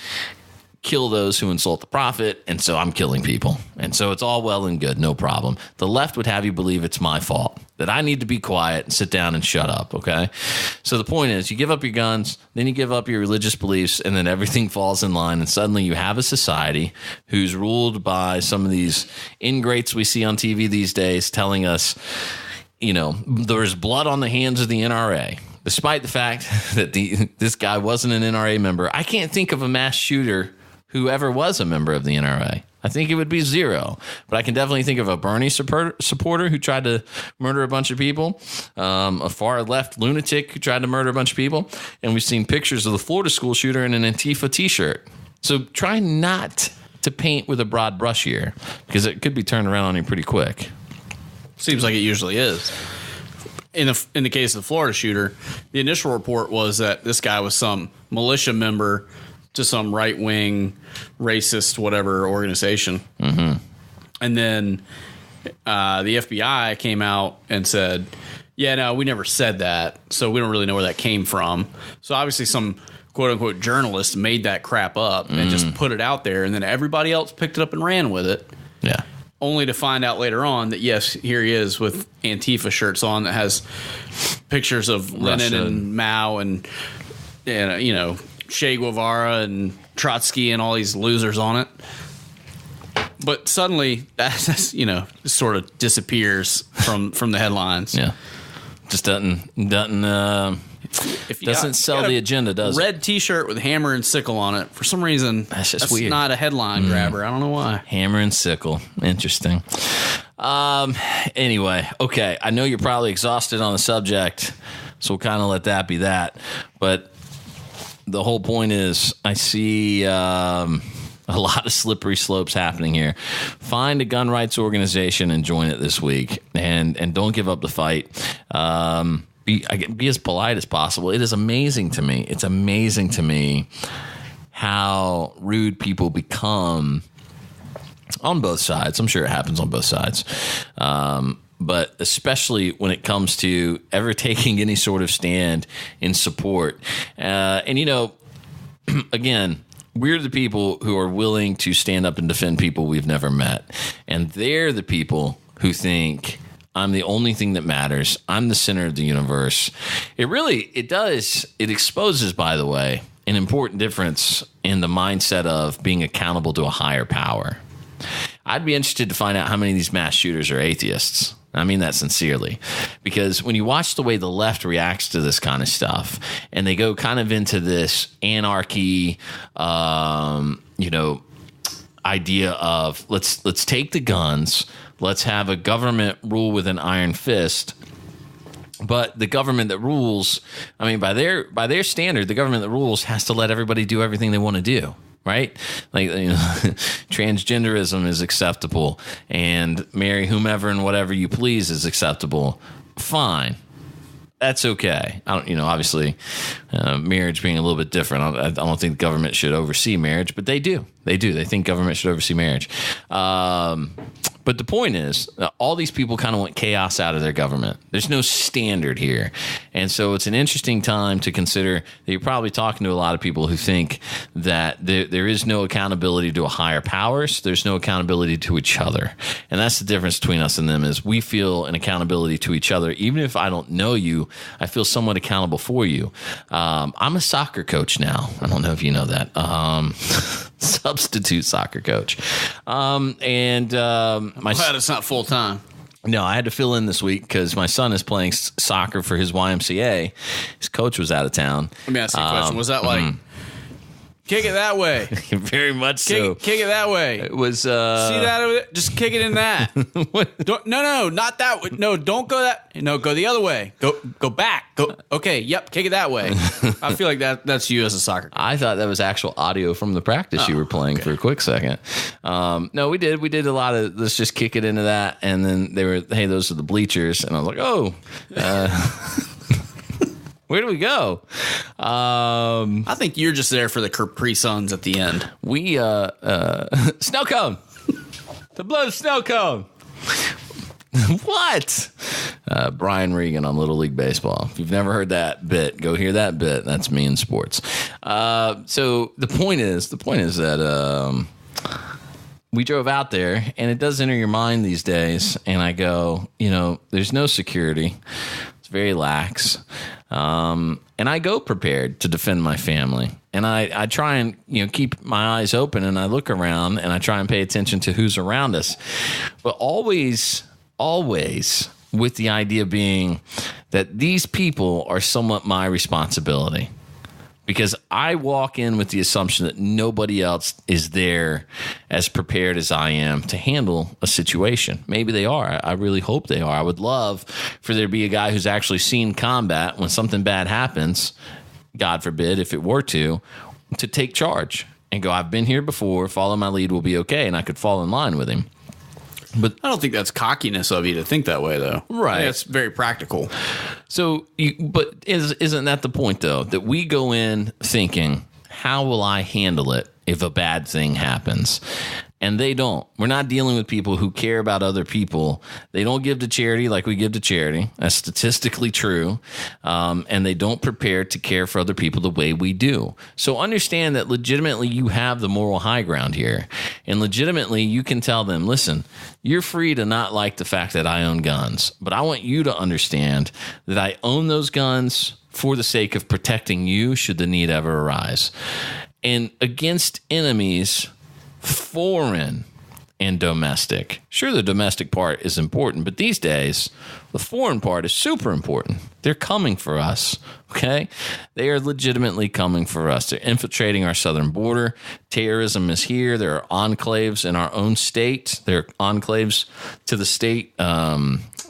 kill those who insult the prophet, and so I'm killing people. And so it's all well and good, no problem. The left would have you believe it's my fault, that I need to be quiet and sit down and shut up, okay? So the point is, you give up your guns, then you give up your religious beliefs, and then everything falls in line, and suddenly you have a society who's ruled by some of these ingrates we see on TV these days telling us, you know, there's blood on the hands of the NRA. Despite the fact that this guy wasn't an NRA member, I can't think of a mass shooter who ever was a member of the NRA. I think it would be zero. But I can definitely think of a Bernie supporter who tried to murder a bunch of people, a far left lunatic who tried to murder a bunch of people, and we've seen pictures of the Florida school shooter in an Antifa t-shirt. So try not to paint with a broad brush here, because it could be turned around on you pretty quick. Seems like it usually is. In the case of the Florida shooter, the initial report was that this guy was some militia member to some right-wing, racist, whatever organization. Mm-hmm. And then the FBI came out and said, yeah, no, we never said that, so we don't really know where that came from. So obviously some quote-unquote journalist made that crap up and just put it out there, and then everybody else picked it up and ran with it. Yeah. Only to find out later on that, yes, here he is with Antifa shirts on that has pictures of Lenin and Mao and you know, Che Guevara and Trotsky and all these losers on it. But suddenly that's, you know, sort of disappears from the headlines. Yeah. Just doesn't sell the agenda, does it? Red t-shirt with hammer and sickle on it. For some reason, that's weird. Not a headline grabber. I don't know why. Hammer and sickle. Interesting. Anyway, okay. I know you're probably exhausted on the subject, so we'll kind of let that be that. But the whole point is I see a lot of slippery slopes happening here. Find a gun rights organization and join it this week, and don't give up the fight. Be as polite as possible. It is amazing to me. It's amazing to me how rude people become on both sides. I'm sure it happens on both sides. But especially when it comes to ever taking any sort of stand in support. And, you know, again, we're the people who are willing to stand up and defend people we've never met. And they're the people who think I'm the only thing that matters. I'm the center of the universe. It exposes, by the way, an important difference in the mindset of being accountable to a higher power. I'd be interested to find out how many of these mass shooters are atheists. I mean that sincerely, because when you watch the way the left reacts to this kind of stuff, and they go kind of into this anarchy, idea of let's take the guns, let's have a government rule with an iron fist. But the government that rules, I mean, by their standard, the government that rules has to let everybody do everything they want to do. Right? Like, you know, transgenderism is acceptable, and marry whomever and whatever you please is acceptable. Fine. That's okay. I don't, obviously, marriage being a little bit different. I don't think the government should oversee marriage, but they do. They do. They think government should oversee marriage. But the point is, all these people kind of want chaos out of their government. There's no standard here. And so it's an interesting time to consider that you're probably talking to a lot of people who think that there is no accountability to a higher power, so there's no accountability to each other. And that's the difference between us and them, is we feel an accountability to each other. Even if I don't know you, I feel somewhat accountable for you. I'm a soccer coach now. I don't know if you know that. Substitute soccer coach. I'm glad it's not full time. No, I had to fill in this week because my son is playing soccer for his YMCA. His coach was out of town. Let me ask you a question. Was that like Kick it that way. Very much so. Kick it that way. It was. See that over there? Just kick it in that. No, not that way. No, don't go that. No, go the other way. Go back. Go. Okay. Yep. Kick it that way. I feel like that's you as a soccer coach. I thought that was actual audio from the practice you were playing for a quick second. No, we did. We did a lot of let's just kick it into that, and then they were, hey, those are the bleachers, and I was like, oh. Where do we go? I think you're just there for the Capri Suns at the end. We snow cone. To blow the snow cone. What? Brian Regan on Little League Baseball. If you've never heard that bit, go hear that bit. That's me in sports. So the point is that we drove out there, and it does enter your mind these days. And I go, there's no security. It's very lax. And I go prepared to defend my family. And I try and, keep my eyes open, and I look around and I try and pay attention to who's around us. But always with the idea being that these people are somewhat my responsibility. Because I walk in with the assumption that nobody else is there as prepared as I am to handle a situation. Maybe they are. I really hope they are. I would love for there to be a guy who's actually seen combat when something bad happens, God forbid, if it were to take charge and go, I've been here before, follow my lead, we'll be okay. And I could fall in line with him. But I don't think that's cockiness of you to think that way, though. Right. That's very practical. So, isn't that the point, though? That we go in thinking, how will I handle it if a bad thing happens? And they don't. We're not dealing with people who care about other people. They don't give to charity like we give to charity. That's statistically true. And they don't prepare to care for other people the way we do. So understand that legitimately you have the moral high ground here. And legitimately you can tell them, listen, you're free to not like the fact that I own guns. But I want you to understand that I own those guns for the sake of protecting you should the need ever arise. And against enemies, foreign and domestic. Sure, the domestic part is important, but these days, the foreign part is super important. They're coming for us, okay? They are legitimately coming for us. They're infiltrating our southern border. Terrorism is here. There are enclaves in our own state. There are enclaves to the state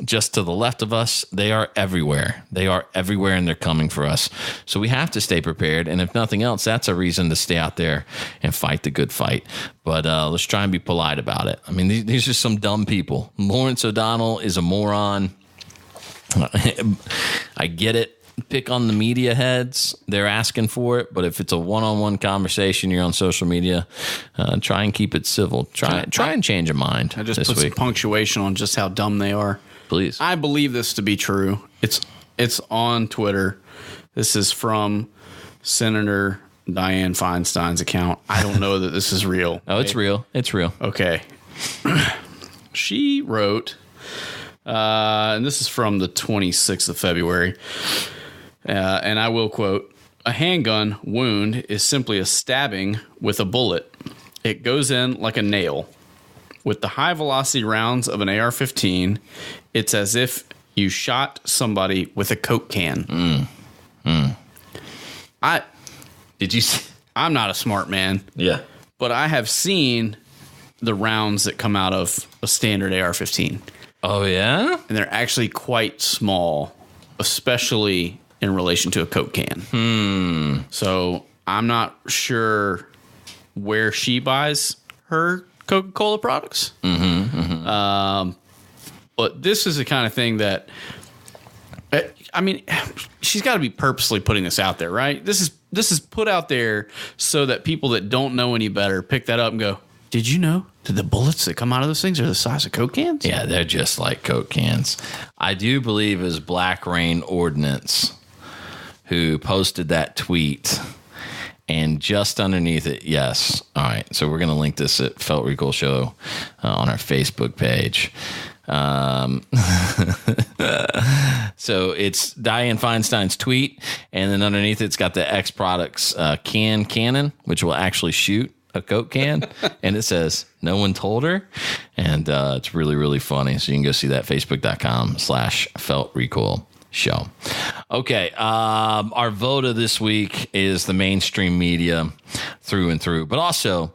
just to the left of us. They are everywhere. They are everywhere, and they're coming for us. So we have to stay prepared, and if nothing else, that's a reason to stay out there and fight the good fight. But let's try and be polite about it. I mean, these are some dumb people. Lawrence O'Donnell is a moron. I get it. Pick on the media heads. They're asking for it. But if it's a one-on-one conversation, you're on social media, try and keep it civil. Try and change a mind. I just put some punctuation on just how dumb they are. Please. I believe this to be true. It's on Twitter. This is from Senator Dianne Feinstein's account. I don't know that this is real. Oh, it's real. It's real. Okay. She wrote, and this is from the 26th of February, and I will quote, "A handgun wound is simply a stabbing with a bullet. It goes in like a nail. With the high-velocity rounds of an AR-15, it's as if you shot somebody with a Coke can." I'm not a smart man. Yeah. But I have seen the rounds that come out of a standard AR-15. Oh, yeah? And they're actually quite small, especially in relation to a Coke can. So I'm not sure where she buys her Coca-Cola products. But this is the kind of thing that, I mean, she's got to be purposely putting this out there, right? This is put out there so that people that don't know any better pick that up and go, did you know that the bullets that come out of those things are the size of Coke cans? Yeah, they're just like Coke cans. I do believe it was Black Rain Ordinance who posted that tweet. And just underneath it, yes. All right, so we're going to link this at Felt Recoil Show on our Facebook page. So it's Dianne Feinstein's tweet, and then underneath it's got the X Products cannon, which will actually shoot a Coke can, and it says, "No one told her," and it's really, really funny. So you can go see that, facebook.com/Felt Recoil. show. Okay, our VOTA this week is the mainstream media through and through, but also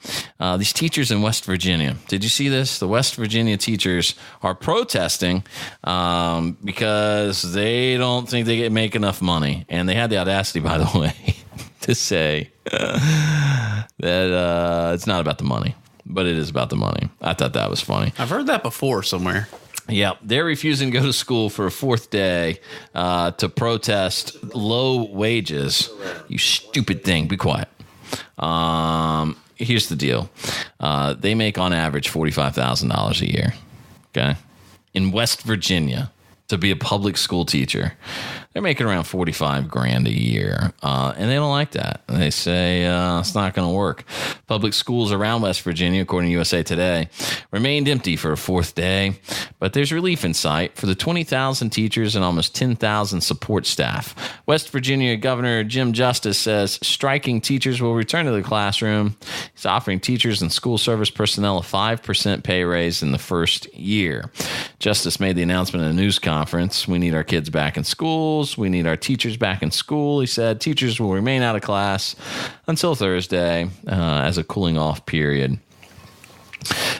these teachers in West Virginia. Did you see this? The West Virginia teachers are protesting because they don't think they make enough money, and they had the audacity, by the way, to say that it's not about the money, but it is about the money. I thought that was funny. I've heard that before somewhere. Yeah, they're refusing to go to school for a fourth day to protest low wages. You stupid thing. Be quiet. Here's the deal. They make on average $45,000 a year. Okay. In West Virginia, to be a public school teacher, they're making around $45,000 a year, and they don't like that. They say it's not going to work. Public schools around West Virginia, according to USA Today, remained empty for a fourth day, but there's relief in sight for the 20,000 teachers and almost 10,000 support staff. West Virginia Governor Jim Justice says striking teachers will return to the classroom. He's offering teachers and school service personnel a 5% pay raise in the first year. Justice made the announcement in a news conference. We need our kids back in schools. We need our teachers back in school, he said. Teachers will remain out of class until Thursday as a cooling off period.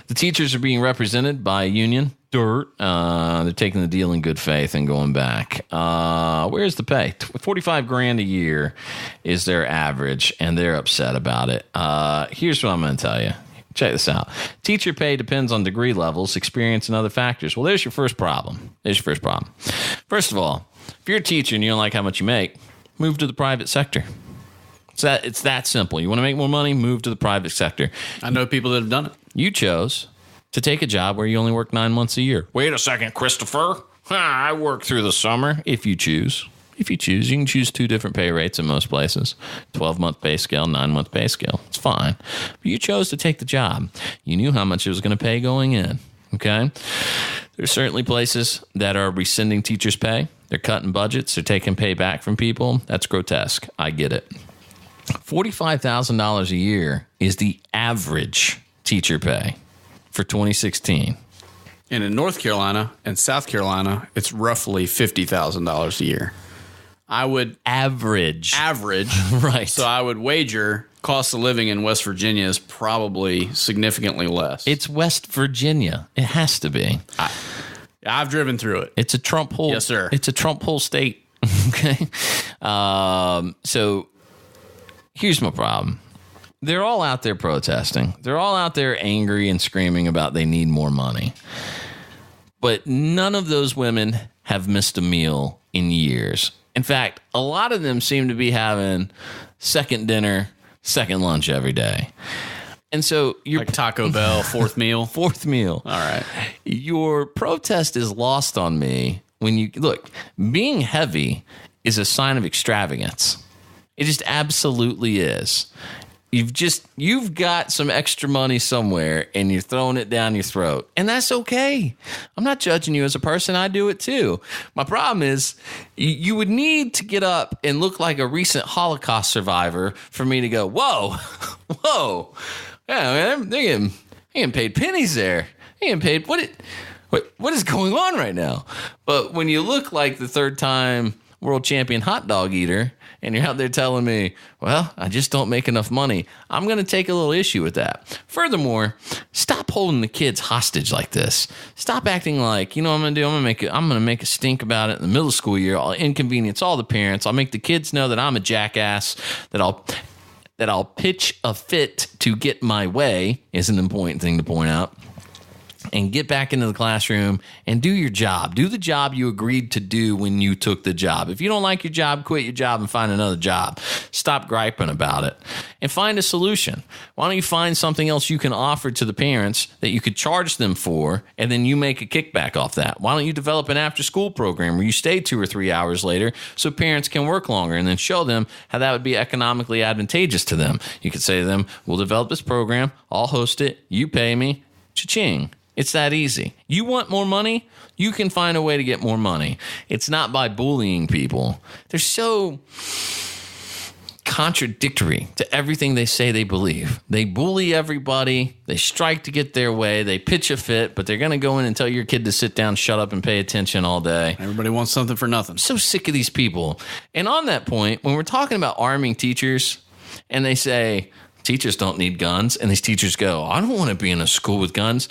The teachers are being represented by a union, Dirt. They're taking the deal in good faith and going back. Where's the pay? $45,000 a year is their average, and they're upset about it. Here's what I'm going to tell you. Check this out. Teacher pay depends on degree levels, experience, and other factors. Well, there's your first problem. First of all, if you're a teacher and you don't like how much you make, move to the private sector. It's that simple. You want to make more money, move to the private sector. I know people that have done it. You chose to take a job where you only work 9 months a year. Wait a second, Christopher. I work through the summer. If you choose, you can choose 2 different pay rates in most places. 12-month pay scale, 9-month pay scale. It's fine. But you chose to take the job. You knew how much it was going to pay going in. Okay? There's certainly places that are rescinding teachers' pay. They're cutting budgets. They're taking pay back from people. That's grotesque. I get it. $45,000 a year is the average teacher pay for 2016. And in North Carolina and South Carolina, it's roughly $50,000 a year. I would average. Right. So I would wager cost of living in West Virginia is probably significantly less. It's West Virginia. It has to be. I've driven through it. It's a Trump hole. Yes, sir. It's a Trump hole state. Okay. So here's my problem. They're all out there protesting. They're all out there angry and screaming about they need more money. But none of those women have missed a meal in years. In fact, a lot of them seem to be having second dinner, second lunch every day. And so you're like Taco Bell, fourth meal. Fourth meal. All right. Your protest is lost on me when you look, being heavy is a sign of extravagance. It just absolutely is. You've got some extra money somewhere and you're throwing it down your throat. And that's okay. I'm not judging you as a person. I do it too. My problem is you would need to get up and look like a recent Holocaust survivor for me to go, whoa. Yeah, man, they're getting paid pennies there. They're getting paid. What is going on right now? But when you look like the 3-time world champion hot dog eater, and you're out there telling me, well, I just don't make enough money, I'm going to take a little issue with that. Furthermore, stop holding the kids hostage like this. Stop acting like, you know what I'm going to do? I'm going to make a stink about it in the middle school year. I'll inconvenience all the parents. I'll make the kids know that I'm a jackass, that I'll pitch a fit to get my way is an important thing to point out. And get back into the classroom and do your job. Do the job you agreed to do when you took the job. If you don't like your job, quit your job and find another job. Stop griping about it and find a solution. Why don't you find something else you can offer to the parents that you could charge them for, and then you make a kickback off that? Why don't you develop an after-school program where you stay 2 or 3 hours later so parents can work longer, and then show them how that would be economically advantageous to them? You could say to them, we'll develop this program, I'll host it, you pay me, cha-ching. It's that easy. You want more money? You can find a way to get more money. It's not by bullying people. They're so contradictory to everything they say they believe. They bully everybody. They strike to get their way. They pitch a fit, but they're going to go in and tell your kid to sit down, shut up, and pay attention all day. Everybody wants something for nothing. So sick of these people. And on that point, when we're talking about arming teachers, and they say teachers don't need guns, and these teachers go, I don't want to be in a school with guns.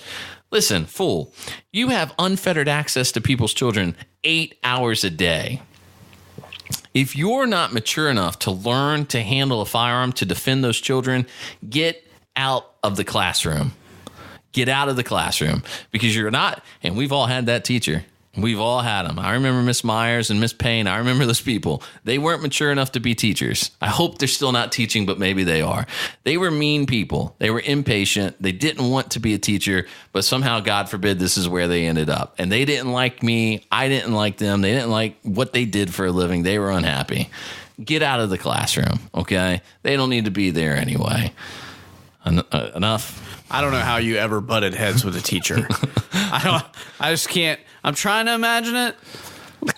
Listen, fool, you have unfettered access to people's children 8 hours a day. If you're not mature enough to learn to handle a firearm to defend those children, get out of the classroom. Get out of the classroom, because you're not, and we've all had that teacher. We've all had them. I remember Miss Myers and Miss Payne. I remember those people. They weren't mature enough to be teachers. I hope they're still not teaching, but maybe they are. They were mean people. They were impatient. They didn't want to be a teacher, but somehow, God forbid, this is where they ended up. And they didn't like me. I didn't like them. They didn't like what they did for a living. They were unhappy. Get out of the classroom, okay? They don't need to be there anyway. Enough. I don't know how you ever butted heads with a teacher. I just can't. I'm trying to imagine it.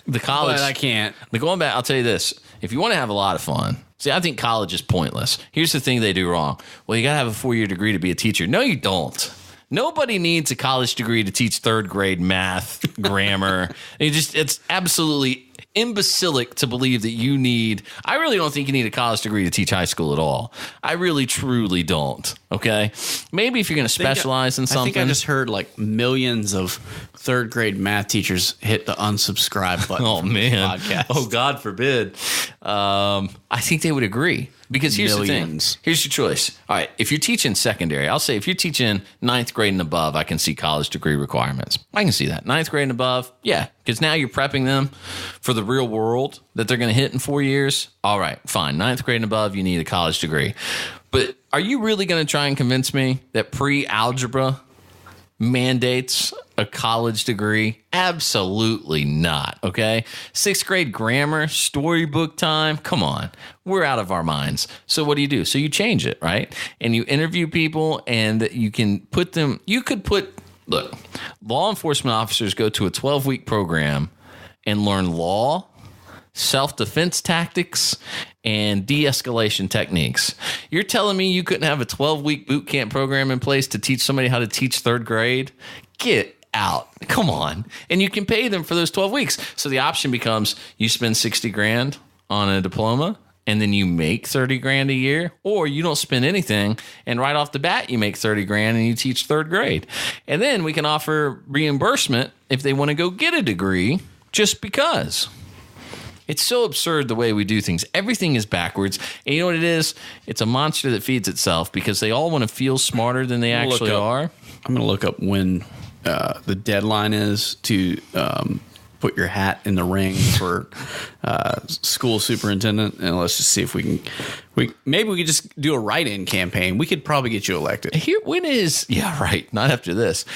The college. But I can't. The going back, I'll tell you this. If you want to have a lot of fun, see, I think college is pointless. Here's the thing they do wrong. Well, you got to have a 4-year degree to be a teacher. No, you don't. Nobody needs a college degree to teach third grade math, grammar. It's absolutely imbecilic to believe that you need. I really don't think you need a college degree to teach high school at all. I really, truly don't. Okay. Maybe if you're going to specialize in something. I think I just heard like millions of third grade math teachers hit the unsubscribe button. Oh, man. Podcast. Oh, God forbid. I think they would agree. Because here's Millions. the thing. Here's your choice. All right. If you're teaching secondary, I'll say if you're teaching 9th grade and above, I can see college degree requirements. I can see that. 9th grade and above, yeah. Because now you're prepping them for the real world that they're going to hit in 4 years. All right, fine. 9th grade and above, you need a college degree. But are you really going to try and convince me that pre-algebra mandates a college degree? Absolutely not. Okay. 6th grade grammar, storybook time. Come on. We're out of our minds. So what do? So you change it, right? And you interview people, and you can put them, look, law enforcement officers go to a 12-week program and learn law, self-defense tactics, and de-escalation techniques. You're telling me you couldn't have a 12-week boot camp program in place to teach somebody how to teach third grade? Get out. Come on. And you can pay them for those 12 weeks. So the option becomes you spend $60,000 on a diploma, and then you make $30,000 a year, or you don't spend anything, and right off the bat you make $30,000 and you teach third grade. And then we can offer reimbursement if they want to go get a degree just because. It's so absurd the way we do things. Everything is backwards. And you know what it is? It's a monster that feeds itself, because they all want to feel smarter than they actually are. I'm going to look up when the deadline is to put your hat in the ring for school superintendent, and let's just see if maybe we could just do a write-in campaign. We could probably get you elected. When is not after this.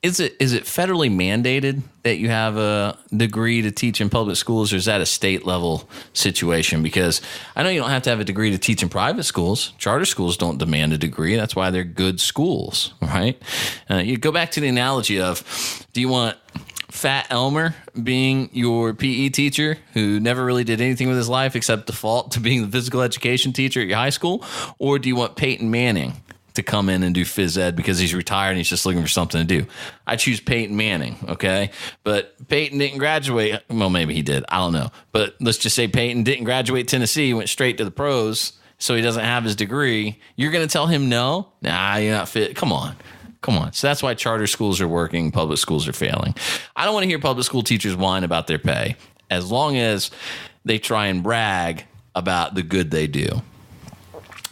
Is it federally mandated that you have a degree to teach in public schools, or is that a state level situation? Because I know you don't have to have a degree to teach in private schools. Charter schools don't demand a degree. That's why they're good schools, right? You go back to the analogy of, do you want Fat Elmer being your PE teacher who never really did anything with his life except default to being the physical education teacher at your high school? Or do you want Peyton Manning to come in and do phys ed because he's retired and he's just looking for something to do? I choose Peyton Manning, okay? But Peyton didn't graduate. Well, maybe he did. I don't know. But let's just say Peyton didn't graduate Tennessee. He went straight to the pros, so he doesn't have his degree. You're going to tell him no? Nah, you're not fit. Come on. So that's why charter schools are working, public schools are failing. I don't want to hear public school teachers whine about their pay, as long as they try and brag about the good they do.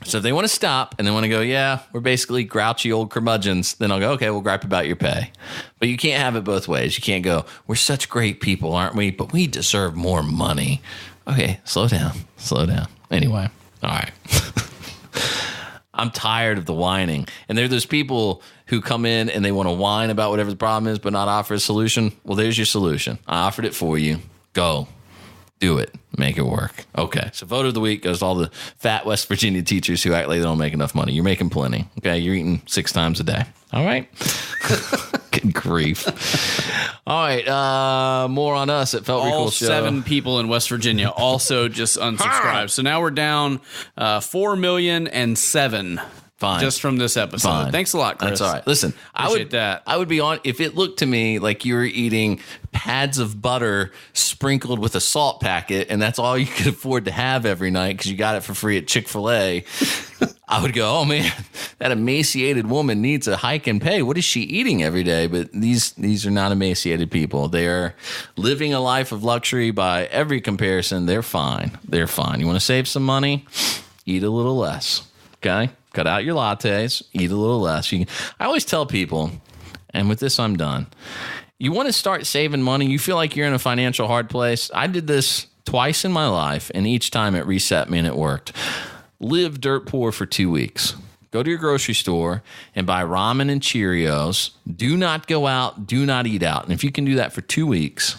So if they want to stop and they want to go, yeah, we're basically grouchy old curmudgeons, then I'll go, okay, we'll gripe about your pay. But you can't have it both ways. You can't go, we're such great people, aren't we? But we deserve more money. Okay, slow down. Anyway, all right. I'm tired of the whining. And there are those people who come in and they want to whine about whatever the problem is, but not offer a solution. Well, there's your solution. I offered it for you. Go. Do it. Make it work. Okay. So vote of the week goes to all the fat West Virginia teachers who act like they don't make enough money. You're making plenty. Okay. You're eating 6 times a day. All right. Good grief. All right. More on us at Felt Recall All Show. 7 people in West Virginia also just unsubscribed. So now we're down 4,000,007. Fine. Just from this episode. Fine. Thanks a lot, Chris. That's all right. Listen, Appreciate that. I would be on if it looked to me like you were eating pads of butter sprinkled with a salt packet, and that's all you could afford to have every night because you got it for free at Chick-fil-A. I would go, oh man, that emaciated woman needs a hike in pay. What is she eating every day? But these are not emaciated people. They are living a life of luxury by every comparison. They're fine. They're fine. You want to save some money? Eat a little less. Okay? Cut out your lattes, eat a little less. I always tell people, and with this I'm done, you want to start saving money, you feel like you're in a financial hard place. I did this twice in my life, and each time it reset me and it worked. Live dirt poor for 2 weeks. Go to your grocery store and buy ramen and Cheerios. Do not go out. Do not eat out. And if you can do that for 2 weeks,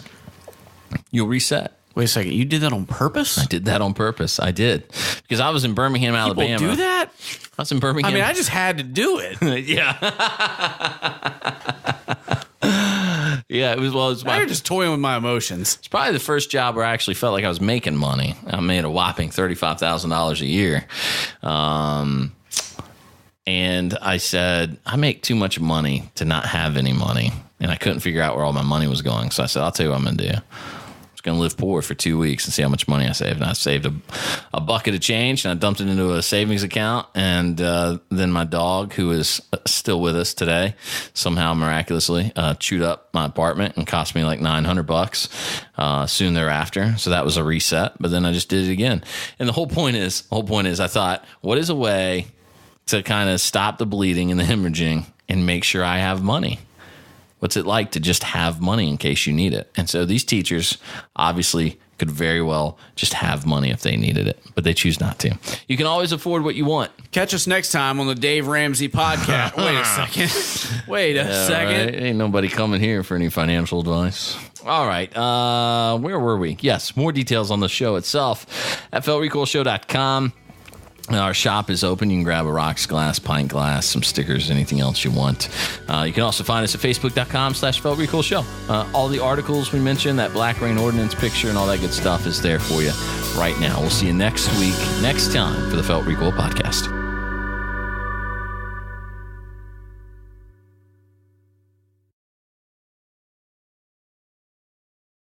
you'll reset. Wait a second. You did that on purpose? I did that on purpose. I did. Because I was in Birmingham, Alabama. People do that? I was in Birmingham. I mean, I just had to do it. Yeah. Yeah, it was Now you're just toying with my emotions. It's probably the first job where I actually felt like I was making money. I made a whopping $35,000 a year. And I said, I make too much money to not have any money. And I couldn't figure out where all my money was going. So I said, I'll tell you what I'm going to do. Going to live poor for 2 weeks and see how much money I saved. And I saved a bucket of change and I dumped it into a savings account. And then my dog, who is still with us today, somehow miraculously chewed up my apartment and cost me like $900 soon thereafter. So that was a reset. But then I just did it again. And the whole point is I thought, what is a way to kind of stop the bleeding and the hemorrhaging and make sure I have money? What's it like to just have money in case you need it? And so these teachers obviously could very well just have money if they needed it, but they choose not to. You can always afford what you want. Catch us next time on the Dave Ramsey podcast. Wait a second. Wait a second. Right. Ain't nobody coming here for any financial advice. All right. Where were we? Yes, more details on the show itself at feltrecoilshow.com. Our shop is open. You can grab a rocks glass, pint glass, some stickers, anything else you want. You can also find us at facebook.com/feltrecoilshow. All the articles we mentioned, that Black Rain Ordinance picture and all that good stuff is there for you right now. We'll see you next week, next time for the Felt Recoil Podcast.